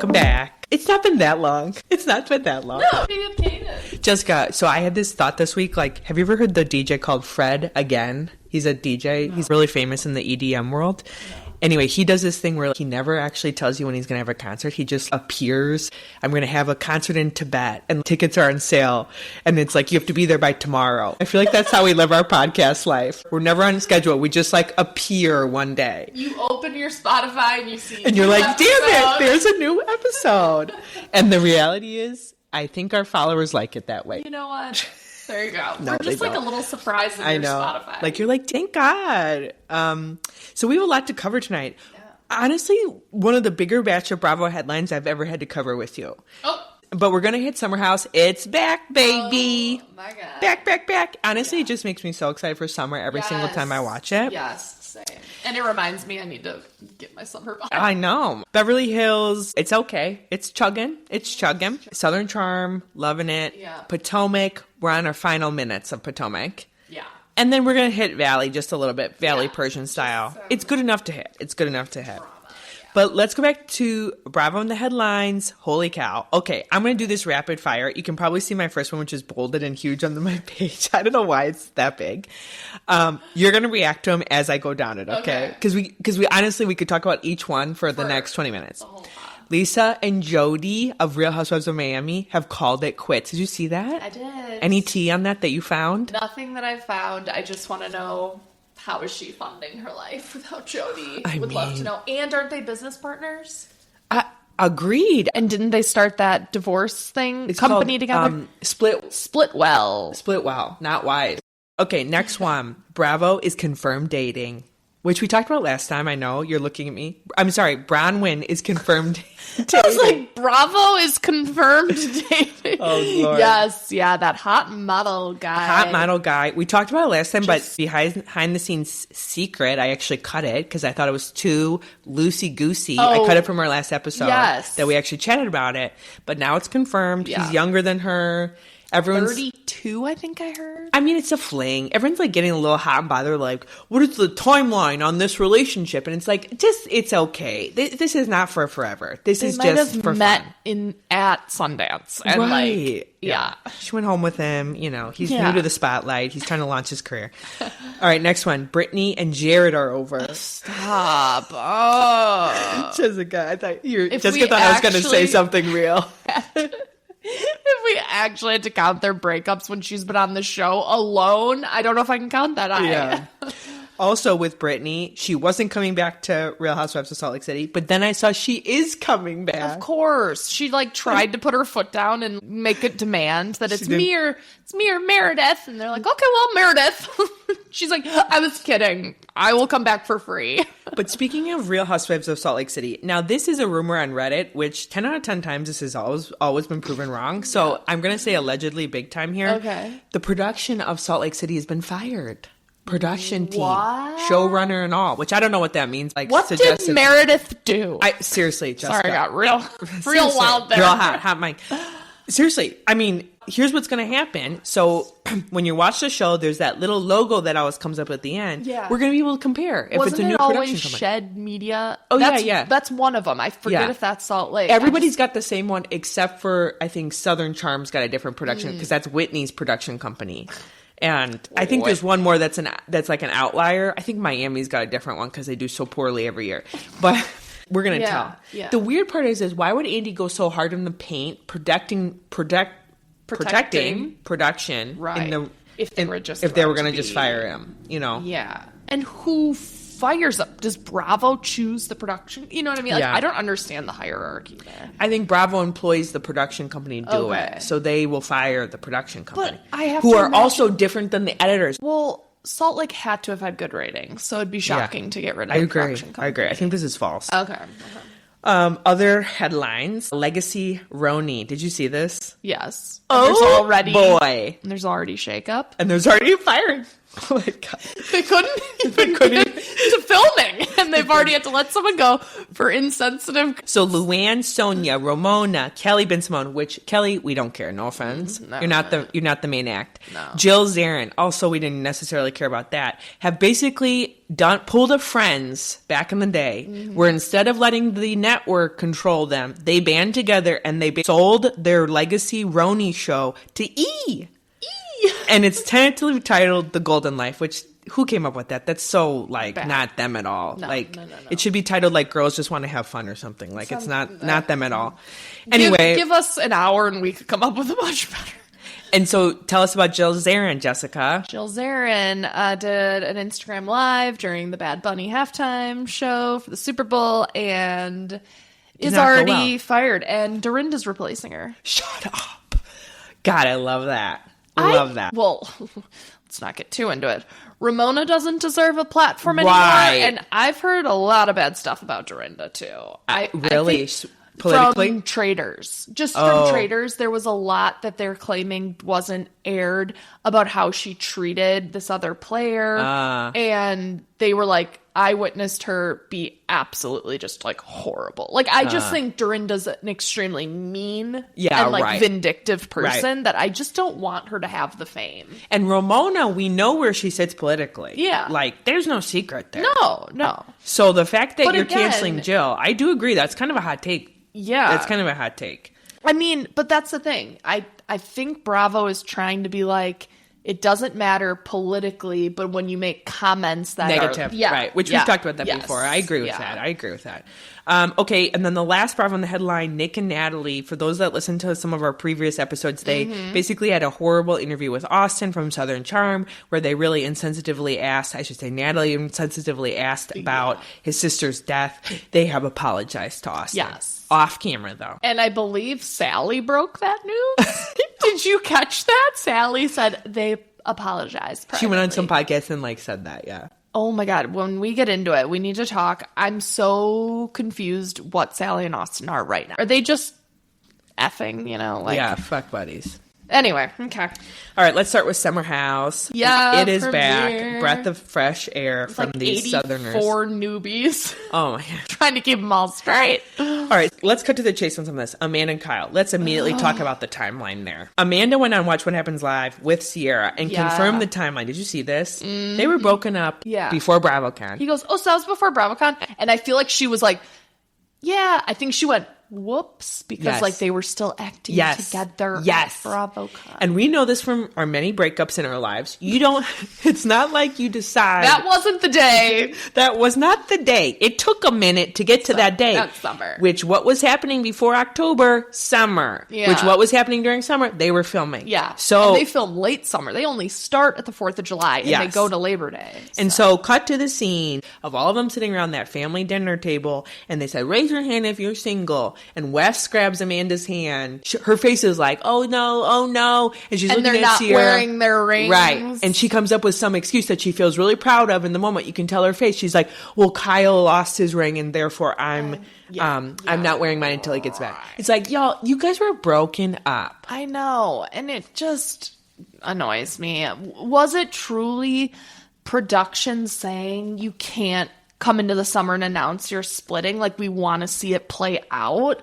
welcome back. It's not been that long. It's not been that long. No, being Jessica, so I had this thought this week, like, have you ever heard the DJ called Fred again? He's a DJ. No. He's really famous in the EDM world. No. Anyway, he does this thing where he never actually tells you when he's going to have a concert. He just appears. I'm going to have a concert in Tibet and tickets are on sale. And it's like, you have to be there by tomorrow. I feel like that's how we live our podcast life. We're never on schedule. We just like appear one day. You open your Spotify and you see. And you're like, damn it, there's a new episode. And the reality is, I think our followers like it that way. You know what? There you go. No, we're just like a little surprise in your Spotify. Like, you're like, thank God. So we have a lot to cover tonight. Yeah. Honestly, one of the bigger batch of Bravo headlines I've ever had to cover with you. Oh. But we're going to hit Summer House. It's back, baby. Oh, my God. Back. Honestly, It just makes me so excited for summer every single time I watch it. Yes, same. And it reminds me I need to get my summer vibe. I know. Beverly Hills, it's okay. It's chugging. Southern Charm, loving it. Yeah. Potomac, we're on our final minutes of Potomac. Yeah. And then we're going to hit Valley just a little bit, Valley Persian style. It's good enough to hit. But let's go back to Bravo in the headlines. Holy cow. Okay, I'm going to do this rapid fire. You can probably see my first one, which is bolded and huge on my page. I don't know why it's that big. You're going to react to them as I go down it, okay? Because we honestly, we could talk about each one for the next 20 minutes. Lisa and Jody of Real Housewives of Miami have called it quits. Did you see that? I did. Any tea on that you found? Nothing that I found. I just want to know... how is she funding her life without Jody? Would love to know. And aren't they business partners? Agreed. And didn't they start that divorce thing? It's company called, together? Splitwell. Splitwell, not wise. Okay, next one. Bravo is confirmed dating, which we talked about last time. I know you're looking at me. I'm sorry. Bronwyn is confirmed dating. I was like, Bravo is confirmed dating. Oh, Lord. Yes. Yeah, that hot model guy. We talked about it last time, but behind the scenes secret, I actually cut it because I thought it was too loosey-goosey. I cut it from our last episode. Yes. That we actually chatted about it. But now it's confirmed. Yeah. He's younger than her. Everyone's 32, I think I heard. I mean, it's a fling. Everyone's like getting a little hot and bothered, like, what is the timeline on this relationship? And it's like, it's okay. This is not for forever. This is just for met fun. At Sundance. And right. Yeah. She went home with him. You know, he's new to the spotlight. He's trying to launch his career. All right, next one. Brittany and Jared are over. Stop. Oh. Jessica, thought I was going to say something real. If we actually had to count their breakups when she's been on the show alone, I don't know if I can count that high. Yeah. Also with Brittany, she wasn't coming back to Real Housewives of Salt Lake City, but then I saw she is coming back. Of course. She tried to put her foot down and make a demand that it's me or Meredith. And they're like, okay, well, Meredith. She's like, I was kidding. I will come back for free. But speaking of Real Housewives of Salt Lake City, now this is a rumor on Reddit, which 10 out of 10 times this has always been proven wrong. So I'm going to say allegedly big time here. Okay. The production of Salt Lake City has been fired. Production team, showrunner and all, which I don't know what that means. Like, what did Meredith do? Seriously, Jessica. Sorry, I got real wild there. Real hot mic. Seriously, I mean, here's what's going to happen. So when you watch the show, there's that little logo that always comes up at the end. Yeah. We're going to be able to compare if it's a new production company. Shed Media? Oh, yeah. That's one of them. I forget if that's Salt Lake. Everybody's got the same one except for, I think, Southern Charm's got a different production because that's Whitney's production company. And I think there's one more that's like an outlier. I think Miami's got a different one because they do so poorly every year. But we're going to tell. Yeah. The weird part is why would Andy go so hard in the paint protecting production right. If they were going to just fire him, you know? Yeah. And who fires up? Does Bravo choose the production? You know what I mean? Like, I don't understand the hierarchy there. I think Bravo employs the production company to do it. So they will fire the production company. But I have who are also different than the editors. Well, Salt Lake had to have had good ratings, so it'd be shocking to get rid of the production company. I agree. I think this is false. Okay. Other headlines. Legacy Roni. Did you see this? Yes. There's already shakeup. And there's already firing. Oh my God. They couldn't even get to filming, and they've already had to let someone go for insensitive. So Luann, Sonia, Ramona, Kelly Bensimon, which Kelly, we don't care. No offense. No, you're not the main act. No. Jill Zarin, also we didn't necessarily care about that, have basically pulled a Friends back in the day where instead of letting the network control them, they band together and they sold their legacy Roni show to E! And it's tentatively titled The Golden Life, which who came up with that? That's so like bad. Not them at all. No, like no. it should be titled like Girls Just Want to Have Fun or something. Like it's not them at all. Anyway, give us an hour and we could come up with a much better. And so tell us about Jill Zarin, Jessica. Jill Zarin did an Instagram Live during the Bad Bunny halftime show for the Super Bowl and is already fired. And Dorinda's replacing her. Shut up. God, I love that. I love that. Well, let's not get too into it. Ramona doesn't deserve a platform anymore. And I've heard a lot of bad stuff about Dorinda, too. Really? Politically? From traders. Just from traders, there was a lot that they're claiming wasn't aired about how she treated this other player. And they were like, I witnessed her be absolutely just like horrible. Like, I just think Dorinda's an extremely mean and like vindictive person that I just don't want her to have the fame. And Ramona, we know where she sits politically. Yeah. Like, there's no secret there. No. So the fact that you're canceling Jill, I do agree. That's kind of a hot take. Yeah. That's kind of a hot take. I mean, but that's the thing. I think Bravo is trying to be like, it doesn't matter politically, but when you make comments that negative, right? Which we've talked about that before. I agree with that. Okay, and then the last Bravo on the headline, Nick and Natalie. For those that listened to some of our previous episodes, they basically had a horrible interview with Austen from Southern Charm, where they really insensitively asked, Natalie insensitively asked about his sister's death. They have apologized to Austen. Yes. Off camera, though. And I believe Salley broke that news. Did you catch that? Salley said they apologized privately. She went on some podcast and said that, yeah. Oh my God. When we get into it, we need to talk. I'm so confused what Salley and Austen are right now. Are they just effing, Yeah, fuck buddies. Anyway, okay. All right, let's start with Summer House. Yeah, it is back. Breath of fresh air from these Southerners. 84 newbies. Oh my God. Trying to keep them all straight. All right, let's cut to the chase on some of this. Amanda and Kyle. Let's immediately talk about the timeline there. Amanda went on Watch What Happens Live with Ciara and confirmed the timeline. Did you see this? They were broken up before BravoCon. He goes, so that was before BravoCon? And I feel like she was like, yeah, I think she went, whoops, because they were still acting together at BravoCon. And we know this from our many breakups in our lives. It's not like you decide. That wasn't the day. That was not the day. It took a minute to get to that day. That's summer. Which, what was happening before October? Summer. Yeah. Which, what was happening during summer? They were filming. Yeah. So and they film late summer. They only start at the 4th of July and they go to Labor Day. And so cut to the scene of all of them sitting around that family dinner table and they said, raise your hand if you're single. And Wes grabs Amanda's hand. Her face is like, oh no. And she's looking at Ciara. And they're not wearing their rings. Right. And she comes up with some excuse that she feels really proud of in the moment. You can tell her face. She's like, well, Kyle lost his ring and therefore I'm not wearing mine until he gets back. It's like, y'all, you guys were broken up. I know. And it just annoys me. Was it truly production saying you can't come into the summer and announce you're splitting? Like, we want to see it play out?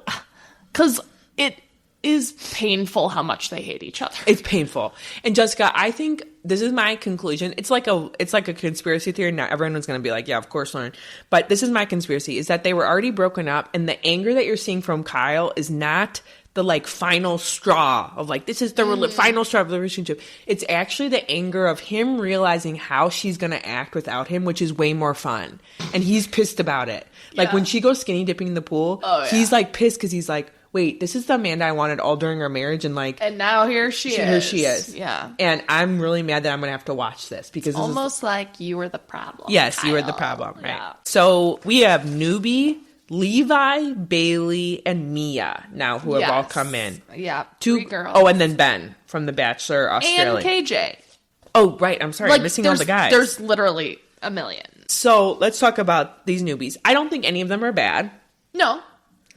Because it is painful how much they hate each other. It's painful. And Jessica, I think this is my conclusion. It's like a conspiracy theory. Now everyone's going to be like, yeah, of course, Lauren. But this is my conspiracy, is that they were already broken up, and the anger that you're seeing from Kyle is not the final straw of this is the final straw of the relationship. It's actually the anger of him realizing how she's going to act without him, which is way more fun. And he's pissed about it. When she goes skinny dipping in the pool, he's pissed because he's like, wait, this is the Amanda I wanted all during our marriage. And and now here she is. Yeah. And I'm really mad that I'm going to have to watch this because it's almost like you were the problem. Yes, Kyle. You were the problem. Right. Yeah. So we have Newbie, Levi, Bailey, and Mia now who have all come in. Yeah. 3 girls. Oh, and then Ben from The Bachelor Australia. And KJ. Oh, right. I'm sorry. I'm missing all the guys. There's literally a million. So let's talk about these newbies. I don't think any of them are bad. No.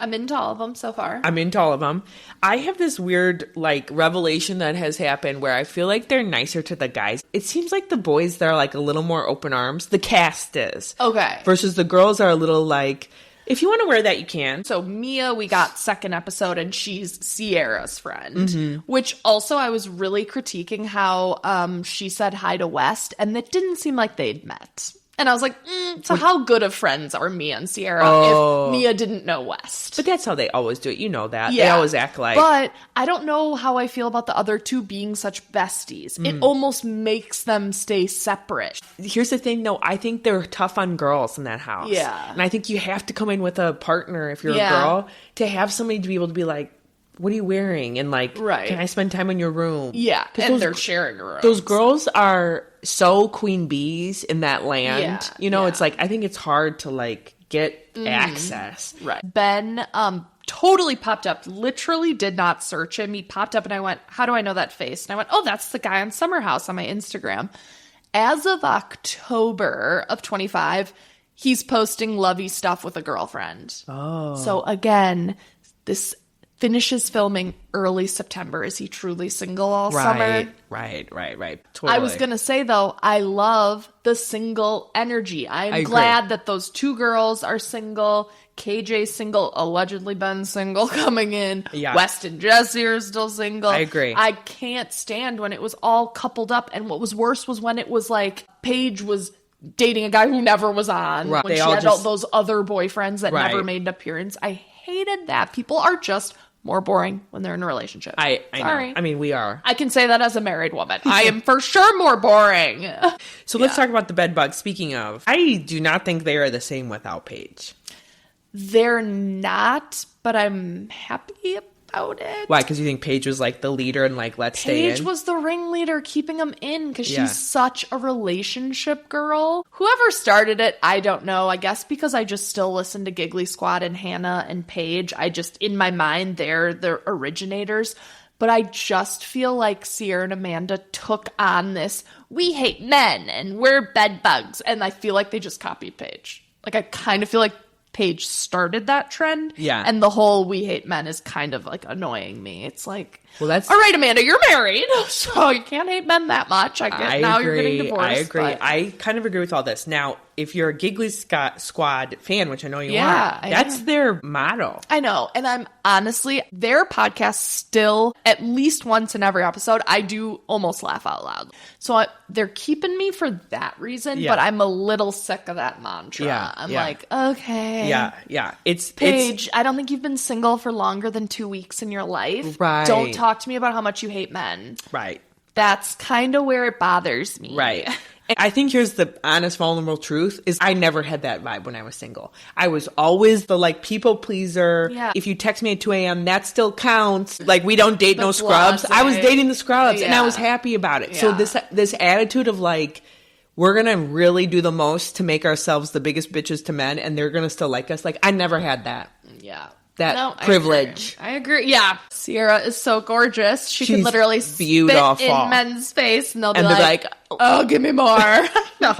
I'm into all of them so far. I'm into all of them. I have this weird, like, revelation that has happened where I feel like they're nicer to the guys. It seems like the boys, they're, like, a little more open arms. The cast is. Okay. Versus the girls are a little, like, if you want to wear that, you can. So Mia, we got second episode, and she's Ciara's friend. Which also I was really critiquing how she said hi to West, and it didn't seem like they'd met. And I was like, so how good of friends are Mia and Ciara if Mia didn't know West? But that's how they always do it. You know that. Yeah. They always act like. But I don't know how I feel about the other two being such besties. It almost makes them stay separate. Here's the thing, though. I think they're tough on girls in that house. Yeah. And I think you have to come in with a partner if you're a girl to have somebody to be able to be like, what are you wearing? And like, can I spend time in your room? Yeah. And they're sharing a room. Those girls are so queen bees in that land. Yeah, you know, it's like, I think it's hard to like get access. Right. Ben totally popped up, literally did not search him. He popped up and I went, how do I know that face? And I went, oh, that's the guy on Summer House on my Instagram. As of October of 25, he's posting lovey stuff with a girlfriend. Oh. So again, this finishes filming early September. Is he truly single all summer? Right. Totally. I was going to say, though, I love the single energy. I'm glad that those two girls are single. KJ's single. Allegedly Ben's single coming in. Yeah. West and Jesse are still single. I agree. I can't stand when it was all coupled up. And what was worse was when it was like Paige was dating a guy who never was on. Right. When she had all those other boyfriends that never made an appearance. I hated that. People are just more boring when they're in a relationship. I know. I mean, we are. I can say that as a married woman. I am for sure more boring. So let's talk about the bed bugs. Speaking of, I do not think they are the same without Paige. They're not, but I'm happy about it. Why? Because you think Paige was like the leader and like, let's stay in? Paige was the ringleader keeping them in because she's such a relationship girl. Whoever started it, I don't know. I guess because I just still listen to Giggly Squad and Hannah and Paige. I just, in my mind, they're the originators. But I just feel like Ciara and Amanda took on this, we hate men and we're bed bugs. And I feel like they just copied Paige. Like, I kind of feel like Paige started that trend. Yeah. And the whole we hate men is kind of like annoying me. It's like, well, that's all right, Amanda, you're married, so you can't hate men that much. I get now you're getting divorced. I agree. But I kind of agree with all this. Now, if you're a Giggly Squad fan, which I know you are, that's their motto. I know. And I'm honestly, their podcast still, at least once in every episode, I do almost laugh out loud. So they're keeping me for that reason, but I'm a little sick of that mantra. I'm like, okay. Yeah. It's Paige, I don't think you've been single for longer than 2 weeks in your life. Right. Don't talk to me about how much you hate men. Right. That's kind of where it bothers me. Right. And I think here's the honest, vulnerable truth is I never had that vibe when I was single. I was always the like people pleaser. Yeah. If you text me at 2 a.m., that still counts. Like we don't date no scrubs. I was dating the scrubs and I was happy about it. Yeah. So this attitude of like, we're going to really do the most to make ourselves the biggest bitches to men and they're going to still like us. Like I never had that. Yeah. That privilege. I agree. Yeah. Ciara is so gorgeous. She's can literally beautiful. Spit in men's face and they'll be like, oh, give me more. No.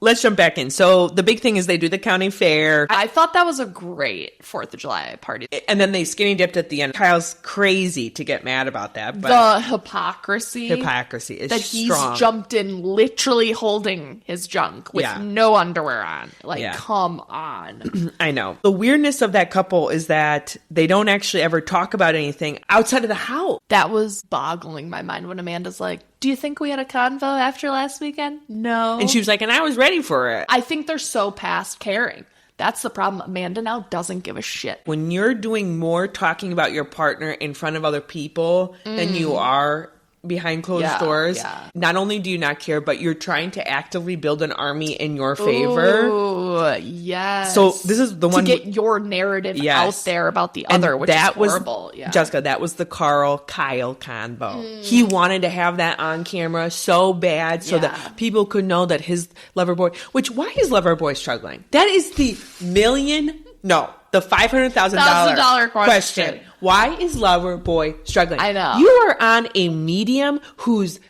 Let's jump back in. So the big thing is they do the county fair. I thought that was a great 4th of July party. And then they skinny dipped at the end. Kyle's crazy to get mad about that. But the hypocrisy is that strong. He's jumped in literally holding his junk with no underwear on. Like, come on. I know. The weirdness of that couple is that they don't actually ever talk about anything outside of the house. That was boggling my mind when Amanda's like, do you think we had a convo after last weekend? No. And she was like, and I was ready for it. I think they're so past caring. That's the problem. Amanda now doesn't give a shit. When you're doing more talking about your partner in front of other people than you are behind closed doors, not only do you not care, but you're trying to actively build an army in your favor. Ooh, yes. So this is the one to get your narrative out there about the other, which is horrible. Jessica, that was the Kyle convo. He wanted to have that on camera so bad so that people could know that his Loverboy, why is Loverboy struggling? That is the $500,000 question. Why is Loverboy struggling? I know. You are on a medium whose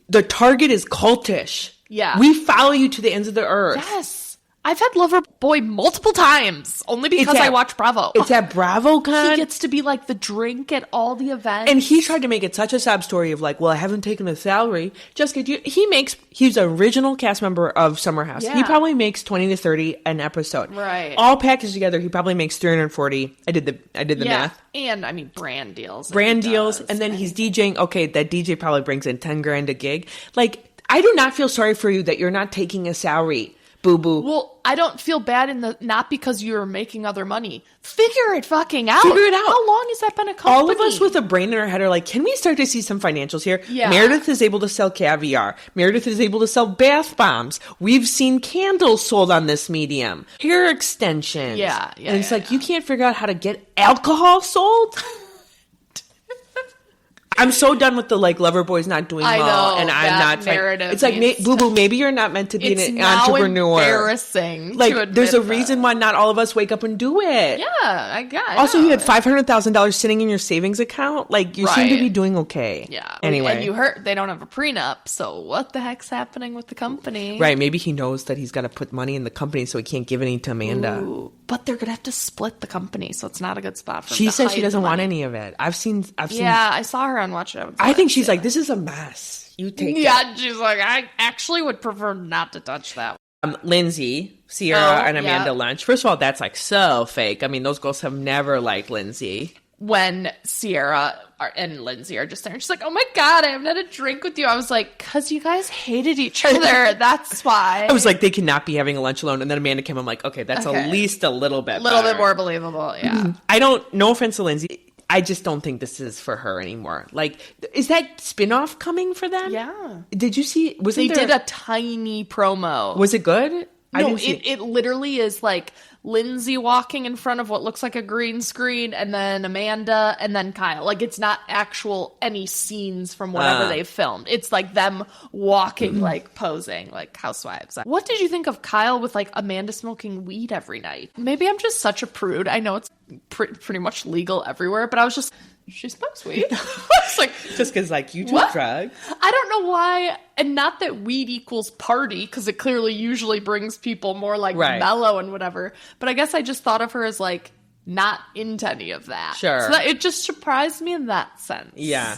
the target is cultish. Yeah. We follow you to the ends of the earth. Yes. I've had Loverboy multiple times, only because I watch Bravo. It's at BravoCon. He gets to be like the drink at all the events. And he tried to make it such a sob story of like, well, I haven't taken a salary. Jessica, he's an original cast member of Summer House. Yeah. He probably makes 20 to 30 an episode. Right. All packaged together, he probably makes 340. I did the math. And I mean, brand deals. And then he's DJing. Okay, that DJ probably brings in 10 grand a gig. Like, I do not feel sorry for you that you're not taking a salary. Boo-boo. Well, I don't feel bad not because you're making other money. Figure it fucking out. Figure it out. How long has that been a company? All of us with a brain in our head are like, can we start to see some financials here? Yeah. Meredith is able to sell caviar. Meredith is able to sell bath bombs. We've seen candles sold on this medium. Hair extensions. Yeah. And it's you can't figure out how to get alcohol sold? I'm so done with the Loverboy's not doing well, and I'm not trying. It's like, boo-boo, maybe you're not meant to be an entrepreneur. It's embarrassing. There's a reason why not all of us wake up and do it. Yeah, I guess. Also, you had $500,000 sitting in your savings account. You seem to be doing okay. Yeah. Anyway, and you heard they don't have a prenup, so what the heck's happening with the company? Right. Maybe he knows that he's got to put money in the company, so he can't give any to Amanda. Ooh, but they're gonna have to split the company, so it's not a good spot for him. She says she doesn't want any of it. I've seen. Yeah, I saw her on Watch It. I think she's like, this is a mess. You take it. Yeah, she's like, I actually would prefer not to touch that. Lindsay, Ciara, and Amanda Lunch. First of all, that's so fake. I mean, those girls have never liked Lindsay. When Ciara and Lindsay are just there, and she's like, oh my God, I haven't had a drink with you. I was like, because you guys hated each other. That's why. I was like, they cannot be having a lunch alone. And then Amanda came. I'm like, okay, that's at least a little bit better. More believable. Yeah. No offense to Lindsay. I just don't think this is for her anymore. Is that spinoff coming for them? Yeah. Did you see? They did a tiny promo. Was it good? No, it literally is Lindsay walking in front of what looks like a green screen, and then Amanda, and then Kyle. It's not actual any scenes from whatever they've filmed. It's them walking, posing, like housewives. What did you think of Kyle with Amanda smoking weed every night? Maybe I'm just such a prude. I know it's pretty much legal everywhere, but I was just, she smokes weed. It's just because you do drugs. I don't know why, and not that weed equals party, because it clearly usually brings people more mellow and whatever. But I guess I just thought of her as not into any of that. Sure. So it just surprised me in that sense. Yeah.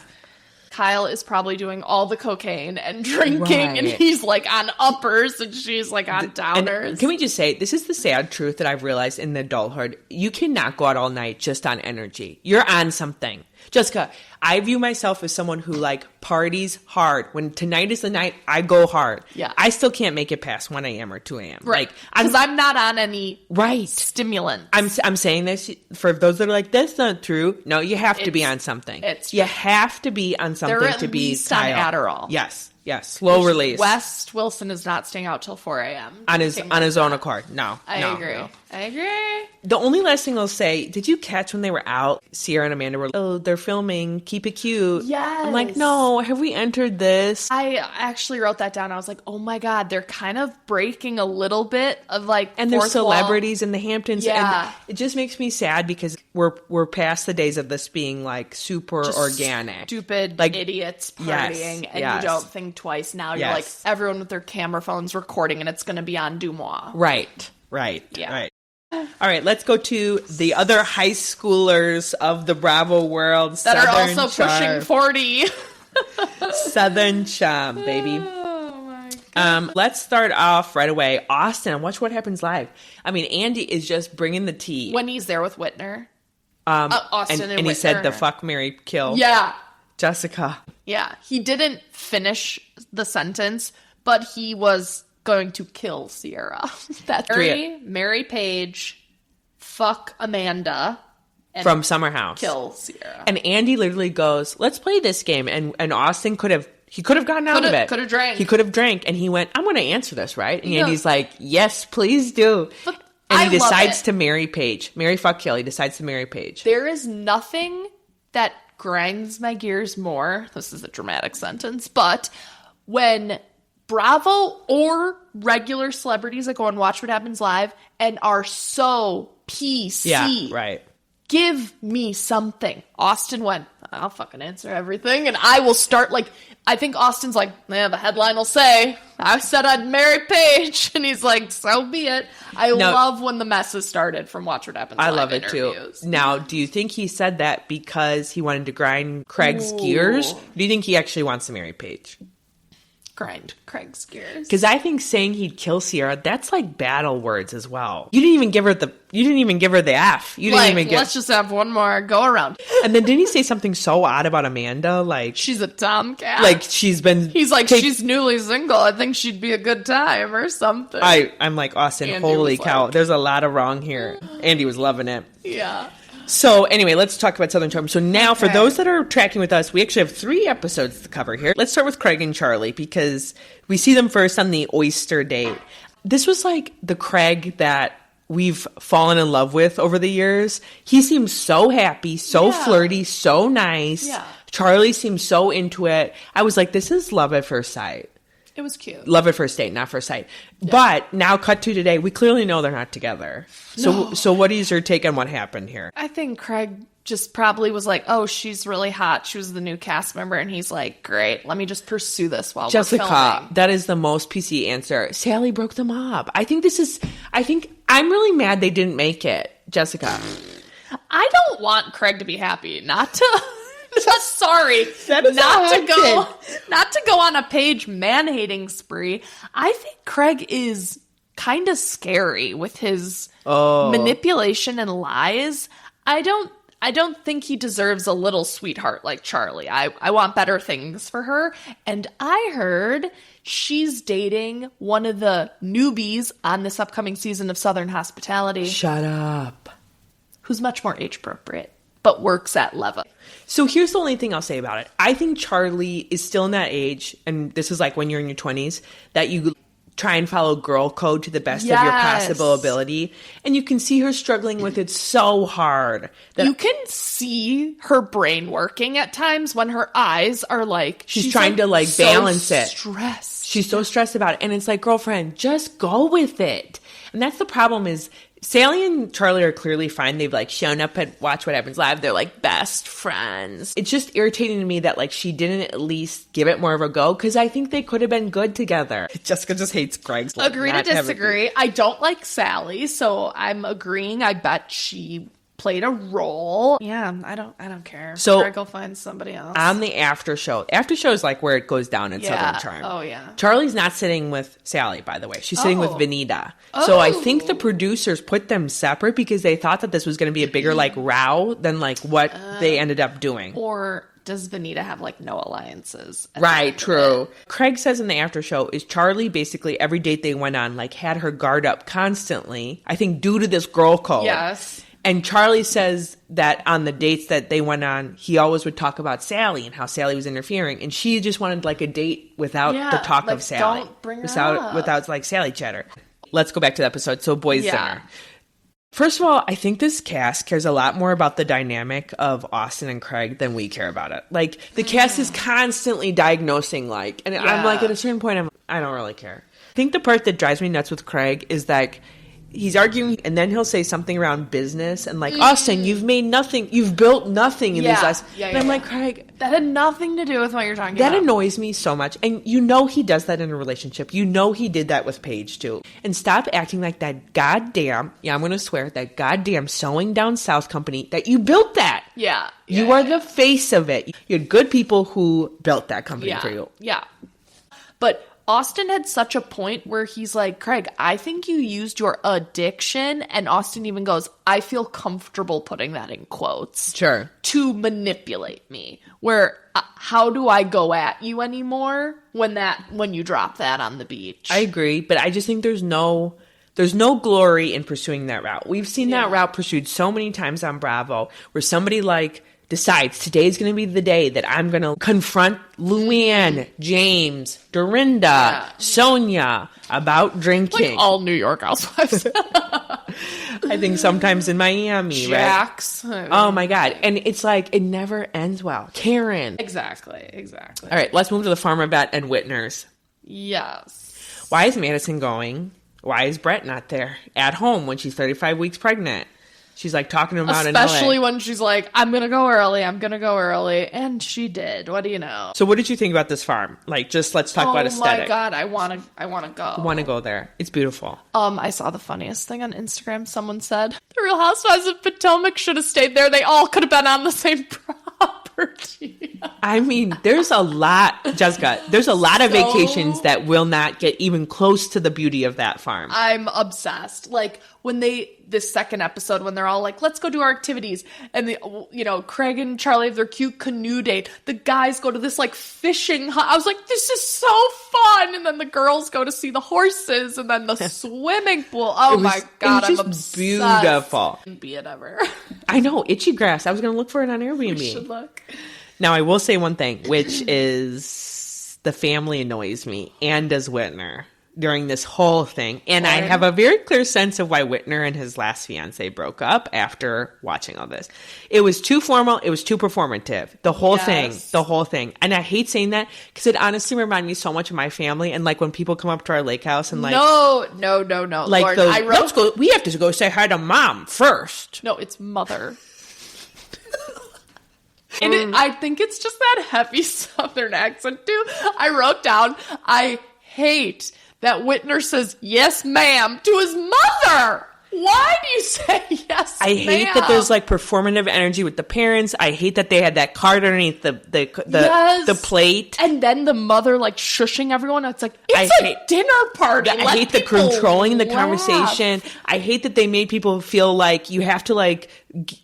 Kyle is probably doing all the cocaine and drinking, and he's on uppers, and she's on downers. And can we just say, this is the sad truth that I've realized in adulthood. You cannot go out all night just on energy. You're on something. Jessica, I view myself as someone who parties hard. When tonight is the night, I go hard. Yeah. I still can't make it past 1 a.m. or 2 a.m. Right. Because I'm not on any stimulants. I'm saying this for those that are that's not true. No, you have to be on something. You have to be on something to be on Adderall. Yes. Yes, slow release. Wes Wilson is not staying out till 4 a.m. on his own accord. No, I agree. No. I agree. The only last thing I'll say, did you catch when they were out, Ciara and Amanda were, they're filming, keep it cute. Yes. I'm like, no, have we entered this? I actually wrote that down. I was like, oh my God, they're kind of breaking a little bit of and they're celebrities in the Hamptons. Yeah. And it just makes me sad because we're past the days of this being super just organic. Stupid idiots partying and you don't think twice. Now you're everyone with their camera phones recording, and it's going to be on Dumois. Right. Yeah. Right. All right, let's go to the other high schoolers of the Bravo world that are also pushing 40. Southern Charm, baby. Oh my God. Let's start off right away. Austen, watch What Happens Live. I mean, Andy is just bringing the tea when he's there with Whitner. Austen and he said the fuck, marry, kill. Yeah. Jessica. Yeah, he didn't finish the sentence, but he was going to kill Ciara. That's marry Paige, fuck Amanda, and from Summer House. Kill Ciara. And Andy literally goes, let's play this game. And Austen could have gotten out of it. Could have drank. He could have drank. And he went, I'm going to answer this, right? And Andy's like, yes, please do. But and he decides to marry Paige. Marry, fuck, kill. He decides to marry Paige. There is nothing that grinds my gears more. This is a dramatic sentence, but when Bravo or regular celebrities that go and watch What Happens Live and are so PC. Yeah, right. Give me something. Austen went, I'll fucking answer everything, and I will start, like, I think Austen's like, yeah, the headline will say, I said I'd marry Paige, and he's like, so be it. I love when the messes started from Watch What Happens I Live love it interviews. too. Now, do you think he said that because he wanted to grind Craig's gears? Or do you think he actually wants to marry Paige? Grind Craig's gears. Because I think saying he'd kill Ciara, that's like battle words as well. You didn't even give her the F. You didn't even let's just have one more go around. And then didn't he say something so odd about Amanda? Like, she's a tomcat. Like, she's been... He's like, she's newly single. I think she'd be a good time or something. I'm like, Austen, Andy holy cow. like, there's a lot of wrong here. Andy was loving it. Yeah. So anyway, let's talk about Southern Charm. So now for those that are tracking with us, we actually have 3 episodes to cover here. Let's start with Craig and Charley because we see them first on the oyster date. This was like the Craig that we've fallen in love with over the years. He seems so happy, so flirty, so nice. Yeah. Charley seems so into it. I was like, this is love at first sight. It was cute. Love at first date, not first sight. Yeah. But now cut to today, we clearly know they're not together. So what is your take on what happened here? I think Craig just probably was like, oh, she's really hot. She was the new cast member. And he's like, great, let me just pursue this while we're filming. That is the most PC answer. Salley broke them up. I think I'm really mad they didn't make it. Jessica. I don't want Craig to be happy. Not to... Sorry, not to go on a Paige man-hating spree. I think Craig is kind of scary with his manipulation and lies. I don't think he deserves a little sweetheart like Charley. I want better things for her. And I heard she's dating one of the newbies on this upcoming season of Southern Hospitality. Shut up. Who's much more age appropriate, but works at Leva. So here's the only thing I'll say about it. I think Charley is still in that age, and this is like when you're in your 20s, that you try and follow girl code to the best of your possible ability. And you can see her struggling with it so hard. You can see her brain working at times when her eyes are like... She's trying to like balance it. Stressed. She's so stressed about it. And it's like, girlfriend, just go with it. And that's the problem is... Salley and Charley are clearly fine. They've like shown up at Watch What Happens Live. They're like best friends. It's just irritating to me that like she didn't at least give it more of a go because I think they could have been good together. Jessica just hates Craig's. Agree to disagree. I don't like Salley, so I'm agreeing. I bet she played a role. Yeah, I don't care. So Craig will find somebody else. On the after show. After show is like where it goes down in Southern Charm. Oh, yeah. Charley's not sitting with Salley, by the way. She's sitting with Venita. So I think the producers put them separate because they thought that this was going to be a bigger like row than like what they ended up doing. Or does Venita have like no alliances? Right, true. Craig says in the after show is Charley basically every date they went on like had her guard up constantly. I think due to this girl code. Yes. And Charley says that on the dates that they went on, he always would talk about Salley and how Salley was interfering. And she just wanted like a date without the talk of Salley. Don't bring her up. Without like Salley chatter. Let's go back to the episode. So boys dinner. First of all, I think this cast cares a lot more about the dynamic of Austen and Craig than we care about it. Like the cast is constantly diagnosing and I'm like at a certain point, I don't really care. I think the part that drives me nuts with Craig is that he's arguing and then he'll say something around business and Austen, you've built nothing in these last. And I'm like, Craig, that had nothing to do with what you're talking about. That annoys me so much. And you know he does that in a relationship. You know he did that with Paige too. And stop acting like that goddamn, I'm going to swear, that goddamn Sewing Down South company that you built that. Yeah. You are the face of it. You had good people who built that company for you. Yeah. But Austen had such a point where he's like, Craig, I think you used your addiction. And Austen even goes, I feel comfortable putting that in quotes. Sure. To manipulate me. Where, how do I go at you anymore when you drop that on the beach? I agree. But I just think there's no glory in pursuing that route. We've seen that route pursued so many times on Bravo where somebody decides today's going to be the day that I'm going to confront Luann, James, Dorinda, Sonia about drinking. Like all New York housewives. I think sometimes in Miami, Jax. Right? Oh my God. And it's like, it never ends well. Karen. Exactly. All right, let's move to the farmer vet and Whitners. Yes. Why is Madison going? Why is Brett not there at home when she's 35 weeks pregnant? She's like talking to him out in Especially LA. when she's like, I'm going to go early. And she did. What do you know? So what did you think about this farm? Like, just let's talk about aesthetic. Oh my God. I want to go. I want to go there. It's beautiful. I saw the funniest thing on Instagram. Someone said, the Real Housewives of Potomac should have stayed there. They all could have been on the same property. I mean, there's a lot, Jessica, there's a lot of vacations that will not get even close to the beauty of that farm. I'm obsessed. Like, when this second episode, when they're all like, let's go do our activities. And Craig and Charley have their cute canoe date. The guys go to this like fishing hut. I was like, this is so fun. And then the girls go to see the horses and then the swimming pool. Oh my God, I'm obsessed. Beautiful. Be it ever. I know, itchy grass. I was going to look for it on Airbnb. We should look. Now, I will say one thing, which is the family annoys me, and does Whitner, during this whole thing. And I have a very clear sense of why Whitner and his last fiance broke up after watching all this. It was too formal. It was too performative. The whole thing. And I hate saying that because it honestly reminded me so much of my family. And like when people come up to our lake house and like, no. Like, Lord, we have to go say hi to mom first. No, it's mother. And I think it's just that heavy Southern accent too. I wrote down, I hate that Whitner says, yes, ma'am, to his mother. Why do you say yes, I hate that there's like performative energy with the parents. I hate that they had that card underneath the plate. And then the mother like shushing everyone. It's like, it's a dinner party. I hate the controlling the conversation. I hate that they made people feel like you have to like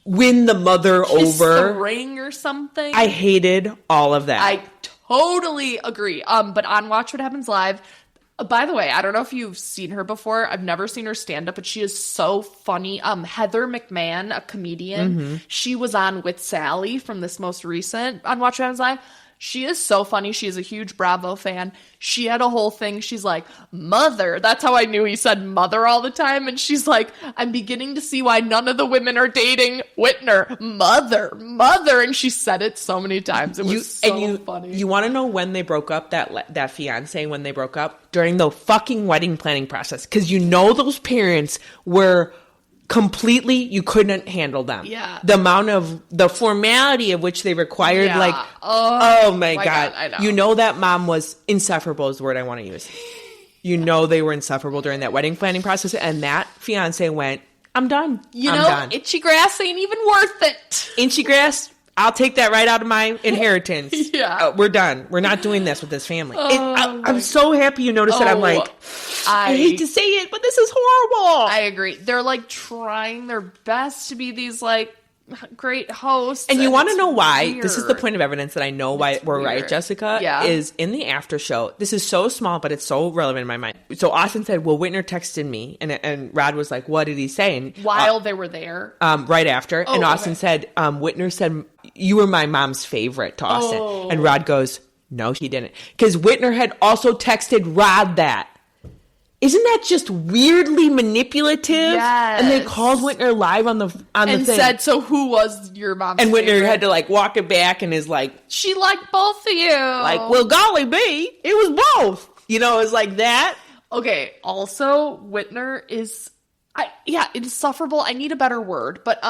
win the mother over. The ring or something. I hated all of that. I totally agree. But on Watch What Happens Live, by the way, I don't know if you've seen her before. I've never seen her stand up, but she is so funny. Heather McMahon, a comedian, she was on with Salley from this most recent on Watch What Happens Live. She is so funny. She is a huge Bravo fan. She had a whole thing. She's like, mother. That's how I knew he said mother all the time. And she's like, I'm beginning to see why none of the women are dating Whitner. Mother. And she said it so many times. It was so funny. You want to know when they broke up, that fiance, when they broke up? During the fucking wedding planning process. Because those parents were completely, you couldn't handle them. Yeah. The amount of, the formality of which they required, like, oh my God. I know. That mom was insufferable is the word I want to use. They were insufferable during that wedding planning process. And that fiance went, I'm done. I'm done. Itchy grass ain't even worth it. Itchy grass, I'll take that right out of my inheritance. Yeah. We're done. We're not doing this with this family. I'm so happy you noticed that. I'm like, I hate to say it, but this is horrible. I agree. They're like trying their best to be these like great hosts. And you want to know why? Weird. This is the point of evidence that I know why we're right, Jessica. Yeah. Is in the after show. This is so small, but it's so relevant in my mind. So Austen said, well, Whitner texted me. And Rod was like, what did he say? And, while they were there? Right after. And Austen said, Whitner said, you were my mom's favorite to Austen. And Rod goes, no, she didn't. Because Whitner had also texted Rod that. Isn't that just weirdly manipulative? Yes. And they called Whitner live on the thing. And said, so who was your mom's And Whitner favorite? had to like walk it back and is like, she liked both of you. Like, well, golly bee, it was both. It was like that. Okay, also, Whitner is, insufferable. I need a better word. But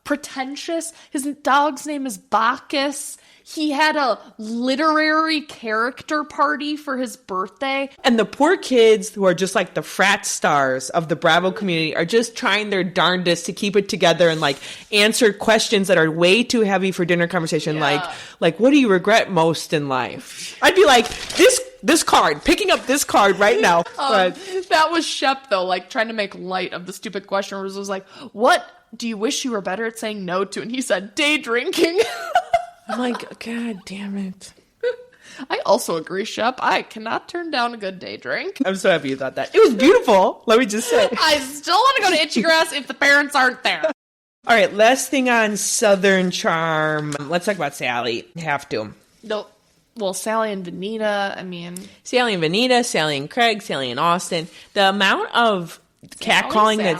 pretentious. His dog's name is Backkk. He had a literary character party for his birthday. And the poor kids who are just like the frat stars of the Bravo community are just trying their darndest to keep it together and like answer questions that are way too heavy for dinner conversation. Yeah. Like, what do you regret most in life? I'd be like, this card, picking up this card right now. That was Shep though, like trying to make light of the stupid question. Where it was like, what do you wish you were better at saying no to? And he said, day drinking. I'm like, God damn it. I also agree, Shep. I cannot turn down a good day drink. I'm so happy you thought that. It was beautiful. Let me just say. I still want to go to Itchy Grass if the parents aren't there. All right, last thing on Southern Charm. Let's talk about Salley. Have to. No. Well, Salley and Vanita, I mean. Salley and Vanita, Salley and Craig, Salley and Austen. The amount of catcalling that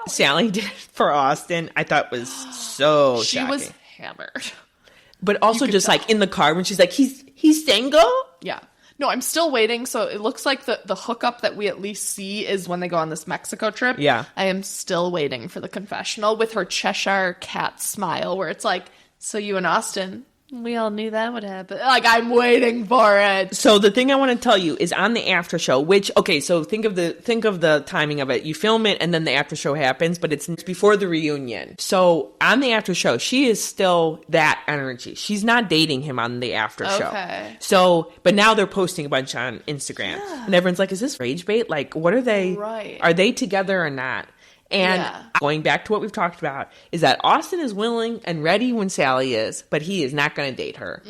Salley did for Austen, I thought was so She shocking. was hammered. But also just like in the car when she's like, he's single? Yeah. No, I'm still waiting. So it looks like the hookup that we at least see is when they go on this Mexico trip. Yeah. I am still waiting for the confessional with her Cheshire cat smile where it's like, so you and Austen, we all knew that would happen. Like, I'm waiting for it. So the thing I want to tell you is on the after show, which, okay, so think of the timing of it. You film it and then the after show happens, but it's before the reunion. So on the after show, she is still that energy. She's not dating him on the after show. Okay. So, but now they're posting a bunch on Instagram. Yeah. And everyone's like, is this rage bait? Like, what are they? Right. Are they together or not? And going back to what we've talked about is that Austen is willing and ready when Salley is, but he is not going to date her.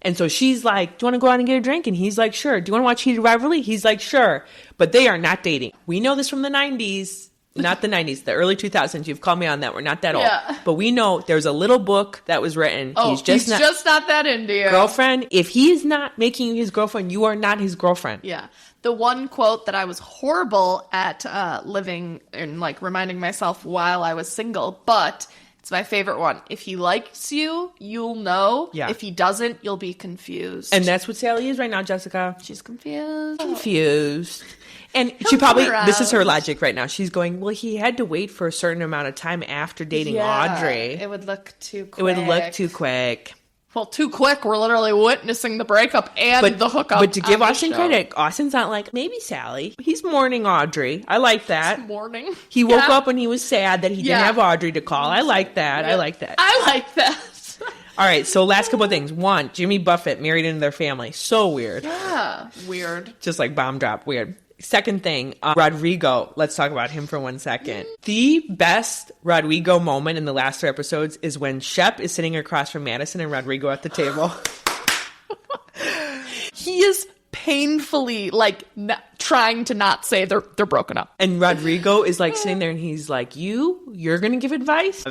And so she's like, do you want to go out and get a drink? And he's like, sure. Do you want to watch Heated Rivalry? He's like, sure. But they are not dating. We know this from the 90s. Not the 90s, the early 2000s. You've called me on that. We're not that old. But we know there's a little book that was written. Oh, he's just not that into you. Girlfriend, if he is not making you his girlfriend, you are not his girlfriend. Yeah. The one quote that I was horrible at living and like reminding myself while I was single, but it's my favorite one. If he likes you, you'll know. Yeah. If he doesn't, you'll be confused. And that's what Salley is right now, Jessica. She's confused. And she probably, this is her logic right now. She's going, well, he had to wait for a certain amount of time after dating Audrey. It would look too quick. Well, too quick. We're literally witnessing the breakup and the hookup. But to give Austen credit, Austen's not like, maybe Salley. He's mourning Audrey. I like that. He's mourning. He woke up and he was sad that he didn't have Audrey to call. I like that. Yeah. I like that. All right, so last couple of things. One, Jimmy Buffett married into their family. So weird. Yeah, weird. Just like bomb drop, weird. Second thing, Rodrigo. Let's talk about him for 1 second. The best Rodrigo moment in the last 3 episodes is when Shep is sitting across from Madison and Rodrigo at the table. He is painfully like trying to not say they're broken up. And Rodrigo is like sitting there and he's like, you're going to give advice?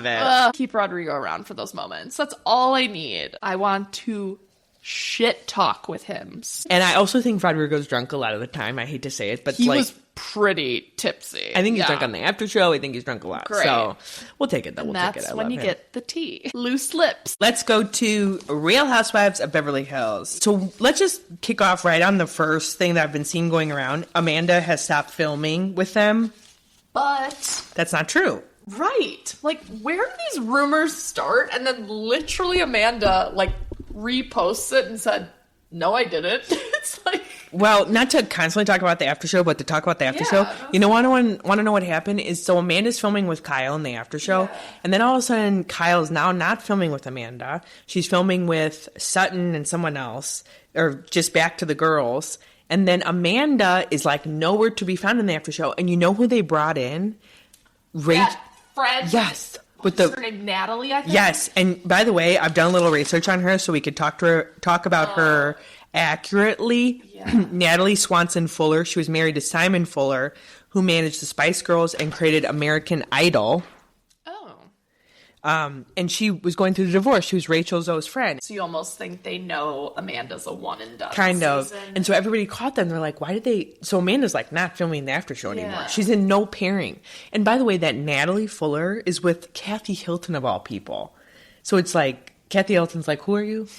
Keep Rodrigo around for those moments. That's all I need. I want to shit talk with him. And I also think Rodrigo's drunk a lot of the time. I hate to say it, but he was pretty tipsy. I think he's drunk on the after show. I think he's drunk a lot. Great. So we'll take it though. That's when you get the tea. Loose lips. Let's go to Real Housewives of Beverly Hills. So let's just kick off right on the first thing that I've been seeing going around. Amanda has stopped filming with them. But that's not true. Right. Like, where do these rumors start? And then literally Amanda, like, reposts it and said, no, I didn't. It's like... Well, not to constantly talk about the after show, but to talk about the after show. You know, want to know what happened is, so Amanda's filming with Kyle in the after show, and then all of a sudden Kyle's now not filming with Amanda. She's filming with Sutton and someone else, or just back to the girls. And then Amanda is like nowhere to be found in the after show. And you know who they brought in? Fred. Yes. What's her name? Natalie, I think? Yes. And by the way, I've done a little research on her so we could talk about her accurately. Yeah. Natalie Swanson Fuller. She was married to Simon Fuller, who managed the Spice Girls and created American Idol. And she was going through the divorce. She was Rachel Zoe's friend. So you almost think they know Amanda's a one and done kind of. And so everybody caught them. They're like, why did they? So Amanda's like not filming the after show anymore. She's in no pairing. And by the way, that Natalie Fuller is with Kathy Hilton of all people. So it's like, Kathy Hilton's like, who are you?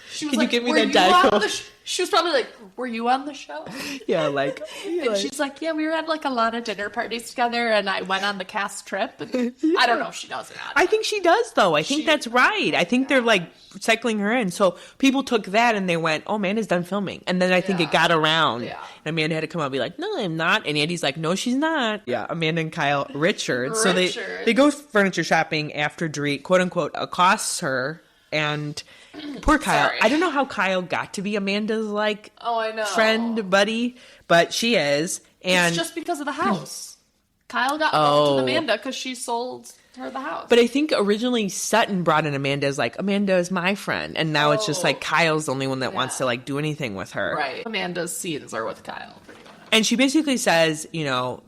She was Can like, you give me that Diet Coke? She was probably like, were you on the show? Yeah, like. And she's like, yeah, we were at like a lot of dinner parties together and I went on the cast trip. And I don't know if she does or not. I think she does, though. I think that's right. I think they're like cycling her in. So people took that and they went, oh, Amanda's done filming. And then I think it got around. Yeah. And Amanda had to come out and be like, no, I'm not. And Andy's like, no, she's not. Yeah, Amanda and Kyle Richards. So they go furniture shopping after Dorit, quote unquote, accosts her. And poor Kyle. I don't know how Kyle got to be Amanda's like friend, buddy, but she is. And it's just because of the house. Kyle got bumped with Amanda because she sold her the house. But I think originally Sutton brought in Amanda as like, Amanda is my friend. And now it's just like Kyle's the only one that wants to like do anything with her. Right. Amanda's scenes are with Kyle. And she basically says, you know,